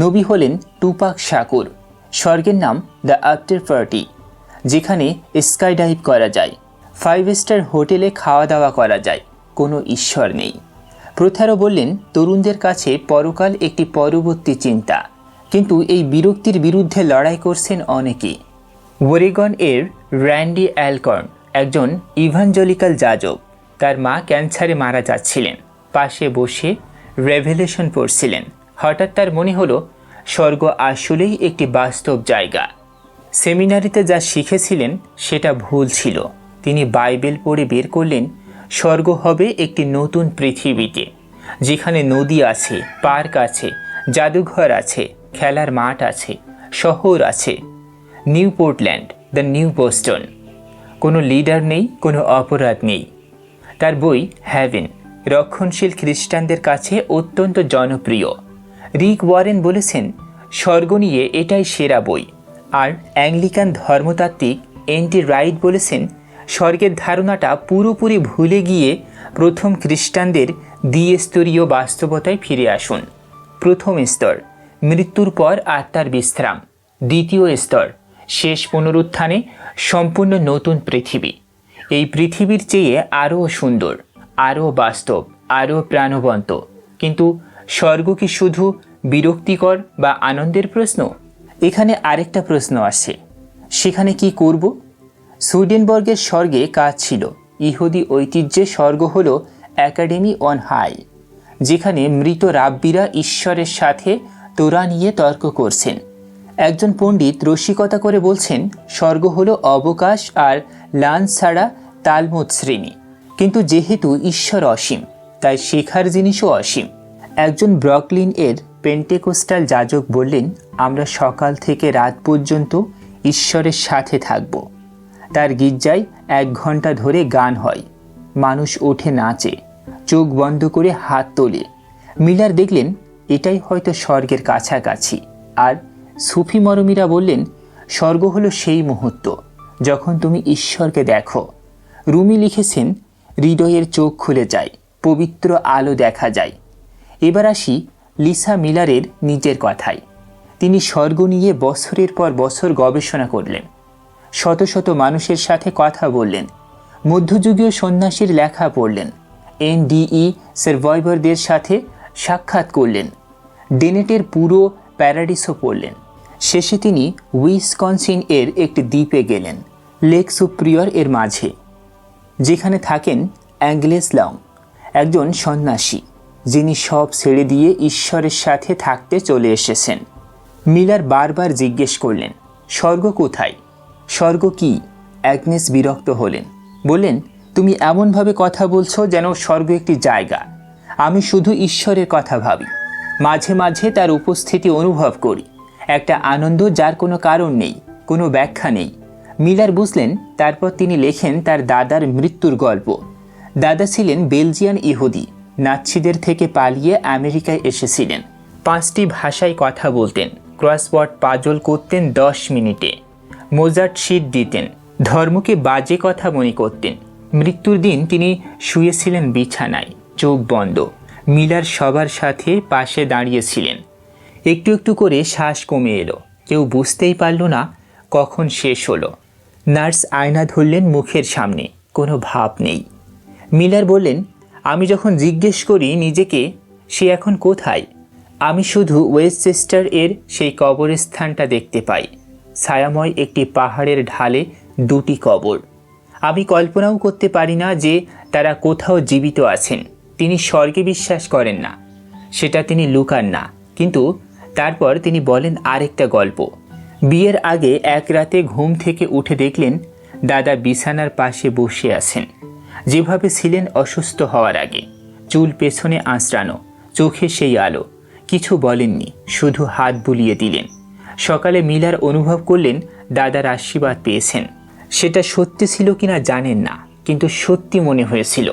নবী হলেন টুপাক শাকুর। স্বর্গের নাম দ্য আফটার পার্টি, যেখানে স্কাইডাইভ করা যায়, 5 স্টার হোটেলে খাওয়া দাওয়া করা যায়, কোনো ঈশ্বর নেই। প্রথ্যারো বললেন, তরুণদের কাছে পরকাল একটি পরবর্তী চিন্তা, কিন্তু এই বিরক্তির বিরুদ্ধে লড়াই করছেন অনেকে। ওরেগন এর র্যান্ডি অ্যালকর্ন একজন ইভাঞ্জলিক্যাল যাজক। তার মা ক্যান্সারে মারা যাচ্ছিলেন, পাশে বসে রেভেলেশন পড়ছিলেন। হঠাৎ তার মনে হলো স্বর্গ আসলেই একটি বাস্তব জায়গা। সেমিনারিতে যা শিখেছিলেন সেটা ভুল ছিল। তিনি বাইবেল পড়ে বের করলেন স্বর্গ হবে একটি নতুন পৃথিবীতে, যেখানে নদী আছে, পার্ক আছে, জাদুঘর আছে, খেলার মাঠ আছে, শহর আছে। New Portland, the new Boston. কোনো লিডার নেই, কোনো অপরাধ নেই। তার বই হ্যাভেন রক্ষণশীল খ্রিস্টানদের কাছে অত্যন্ত জনপ্রিয়। রিক ওয়ারেন বলেছেন স্বর্গ নিয়ে এটাই সেরা বই। আর অ্যাংলিকান ধর্মতাত্ত্বিক এনটি রাইট বলেছেন স্বর্গের ধারণাটা পুরোপুরি ভুলে গিয়ে প্রথম খ্রিস্টানদের দ্বিস্তরীয় বাস্তবতায় ফিরে আসুন। প্রথম স্তর, মৃত্যুর পর আত্মার বিশ্রাম। দ্বিতীয় স্তর, শেষ পুনরুত্থানে সম্পূর্ণ নতুন পৃথিবী। এই পৃথিবীর চেয়ে আরও সুন্দর, আরও বাস্তব, আরও প্রাণবন্ত। কিন্তু স্বর্গ কি শুধু বিরক্তিকর বা আনন্দের প্রশ্ন? এখানে আরেকটা প্রশ্ন আসে, সেখানে কি করব? সুইডেনবর্গের স্বর্গে কাজ ছিল। ইহুদি ঐতিহ্যে স্বর্গ হলো একাডেমি অন হাই। যেখানে মৃত রাব্বিরা ঈশ্বরের সাথে তোরা নিয়ে তর্ক করছেন। একজন পণ্ডিত রসিকতা করে বলছেন, স্বর্গ হলো অবকাশ আর লাঞ্চ ছাড়া তালমুদ শ্রেণী। কিন্তু যেহেতু ঈশ্বর অসীম, তাই শেখার জিনিসও অসীম। একজন ব্রকলিন এর পেন্টেকোস্টাল যাজক বললেন, আমরা সকাল থেকে রাত পর্যন্ত ঈশ্বরের সাথে থাকব। তার গির্জায় 1 ঘন্টা ধরে গান হয়, মানুষ ওঠে নাচে, চোখ বন্ধ করে হাত তোলে। মিলার দেখলেন এটাই হয়তো স্বর্গের কাছাকাছি। আর সুফি মরমীরা বললেন, স্বর্গ হলো সেই মুহূর্ত যখন তুমি ঈশ্বরকে দেখো। রুমি লিখেছেন, হৃদয়ের চোখ খুলে যায়, পবিত্র আলো দেখা যায়। এবার আসি লিসা মিলারের নিজের কথায়। তিনি স্বর্গ নিয়ে বছরের পর বছর গবেষণা করলেন, শত শত মানুষের সাথে কথা বললেন, মধ্যযুগীয় সন্ন্যাসীর লেখা পড়লেন, NDE সার্ভাইভারদের সাথে সাক্ষাৎ করলেন, ডেনেটের পুরো প্যারাডিসও পড়লেন। শেষে তিনি উইসকনসিন এর একটি দ্বীপে গেলেন, লেক সুপ্রিয়র এর মাঝে, যেখানে থাকেন অ্যাঙ্গেলেস লং, একজন সন্ন্যাসী যিনি সব ছেড়ে দিয়ে ঈশ্বরের সাথে থাকতে চলে এসেছেন। মিলার বারবার জিজ্ঞেস করলেন, স্বর্গ কোথায়, স্বর্গ কি? অ্যাগনেস বিরক্ত হলেন, বললেন, তুমি এমনভাবে কথা বলছো যেন স্বর্গ একটি জায়গা। আমি শুধু ঈশ্বরের কথা ভাবি, মাঝে মাঝে তার উপস্থিতি অনুভব করি, একটা আনন্দ যার কোনো কারণ নেই, কোনো ব্যাখ্যা নেই। মিলার বুঝলেন। তারপর তিনি লেখেন তার দাদার মৃত্যুর গল্প। দাদা ছিলেন বেলজিয়ান ইহুদি, নাৎসিদের থেকে পালিয়ে আমেরিকায় এসেছিলেন। 5টি ভাষায় কথা বলতেন, ক্রসওয়ার্ড পাজল করতেন 10 মিনিটে, মোজার্ট শিট দিতেন, ধর্মকে বাজে কথা মনে করতেন। মৃত্যুর দিন তিনি শুয়েছিলেন বিছানায়, চোখ বন্ধ। মিলার সবার সাথে পাশে দাঁড়িয়েছিলেন। একটু একটু করে শ্বাস কমে এলো, কেউ বুঝতেই পারল না কখন শেষ হলো। নার্স আয়না ধরলেন মুখের সামনে, কোনো ভাব নেই। মিলার বললেন, আমি যখন জিজ্ঞেস করি নিজেকে সে এখন কোথায়, আমি শুধু ওয়েস্টচেস্টার এর সেই কবরস্থানটা দেখতে পাই, ছায়াময় একটি পাহাড়ের ঢালে 2টি কবর। আমি কল্পনাও করতে পারি না যে তারা কোথাও জীবিত আছেন। তিনি স্বর্গে বিশ্বাস করেন না, সেটা তিনি লুকান না। কিন্তু তারপর তিনি বলেন আরেকটা গল্প। বিয়ের আগে এক রাতে ঘুম থেকে উঠে দেখলেন দাদা বিছানার পাশে বসে আছেন, যেভাবে ছিলেন অসুস্থ হওয়ার আগে, চুল পেছনে আঁচড়ানো, চোখে সেই আলো। কিছু বলেননি, শুধু হাত বুলিয়ে দিলেন। সকালে মিলার অনুভব করলেন দাদার আশীর্বাদ পেয়েছেন। সেটা সত্যি ছিল কিনা জানেন না, কিন্তু সত্যি মনে হয়েছিল।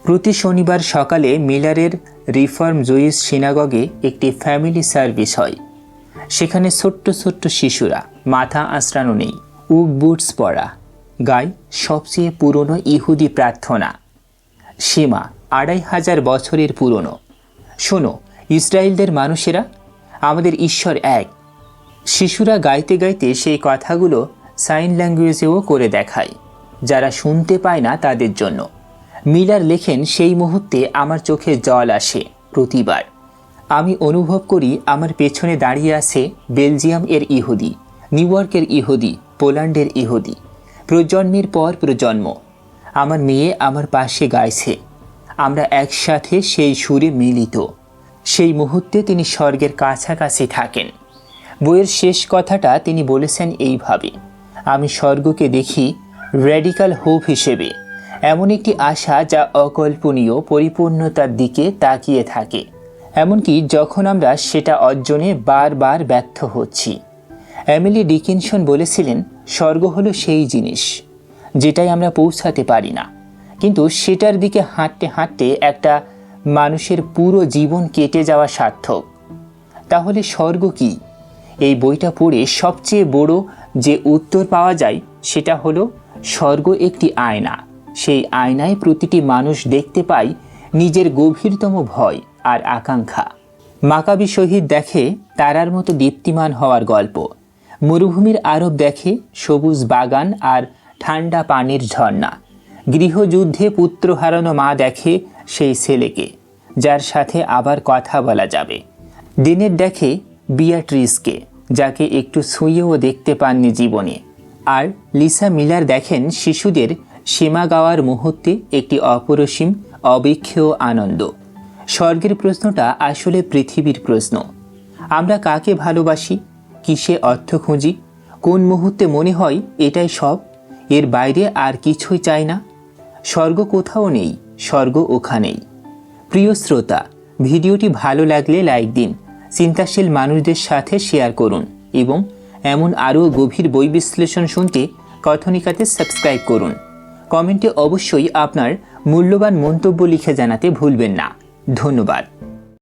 প্রতি শনিবার সকালে মিলারের রিফর্ম জুইস সিনাগগে একটি ফ্যামিলি সার্ভিস হয়। সেখানে ছোট্ট ছোট্ট শিশুরা, মাথা আঁচড়ানো নেই, উগ বুটস পরা, গায় সবচেয়ে পুরনো ইহুদি প্রার্থনা, সীমা 2500 বছরের পুরনো। শোনো ইসরায়েলদের মানুষেরা, আমাদের ঈশ্বর এক। শিশুরা গাইতে গাইতে সেই কথাগুলো সাইন ল্যাঙ্গুয়েজেও করে দেখায়, যারা শুনতে পায় না তাদের জন্য। মিলার লেখেন, সেই মুহূর্তে আমার চোখে জল আসে প্রতিবার। আমি অনুভব করি আমার পেছনে দাঁড়িয়ে আছে বেলজিয়াম এর ইহুদি, নিউ ইয়র্কের ইহুদি, পোল্যান্ডের ইহুদি, প্রজন্মের পর প্রজন্ম। আমার মেয়ে আমার পাশে গাইছে, আমরা একসাথে সেই সুরে মিলিত। সেই মুহূর্তে তিনি স্বর্গের কাছাকাছি থাকেন। বইয়ের শেষ কথাটা তিনি বলেছেন এইভাবে, আমি স্বর্গকে দেখি র্যাডিক্যাল হোপ হিসেবে, এমন একটি আশা যা অকল্পনীয় পরিপূর্ণতার দিকে তাকিয়ে থাকে, এমনকি যখন আমরা সেটা অর্জনে বারবার ব্যর্থ হচ্ছি। এমিলি ডিকিনসন বলেছিলেন, স্বর্গ হলো সেই জিনিস যেটাই আমরা পৌঁছাতে পারি না, কিন্তু সেটার দিকে হাঁটতে হাঁটতে একটা মানুষের পুরো জীবন কেটে যাওয়া সার্থক। তাহলে স্বর্গ কি? এই বইটা পড়ে সবচেয়ে বড় যে উত্তর পাওয়া যায় সেটা হলো, স্বর্গ একটি আয়না। সেই আয়নায় প্রতিটি মানুষ দেখতে পায় নিজের গভীরতম ভয় আর আকাঙ্ক্ষা। মাকাবি শহীদ দেখে তারার মতো দীপ্তিমান হওয়ার গল্প, মরুভূমির আরব দেখে সবুজ বাগান আর ঠান্ডা পানির ঝর্ণা, গৃহযুদ্ধে পুত্র হারানো মা দেখে সেই ছেলেকে যার সাথে আবার কথা বলা যাবে। দিনের দেখে বিয়াট্রিসকে, যাকে একটু ছুঁয়েও দেখতে পাননি জীবনে। আর লিসা মিলার দেখেন শিশুদের সীমা গাওয়ার মুহূর্তে একটি অপরিসীম অবিক্ষেয় আনন্দ। স্বর্গের প্রশ্নটা আসলে পৃথিবীর প্রশ্ন। আমরা কাকে ভালোবাসি, কিসে অর্থ খুঁজি, কোন মুহূর্তে মনে হয় এটাই সব, এর বাইরে আর কিছুই চাই না? স্বর্গ কোথাও নেই, স্বর্গ ওখানেই। প্রিয় শ্রোতা, ভিডিওটি ভালো লাগলে লাইক দিন, চিন্তাশীল মানুষদের সাথে শেয়ার করুন এবং এমন আরও গভীর বই বিশ্লেষণ শুনতে কথনিকাতে সাবস্ক্রাইব করুন। কমেন্টে অবশ্যই আপনার মূল্যবান মন্তব্য লিখে জানাতে ভুলবেন না। ধন্যবাদ।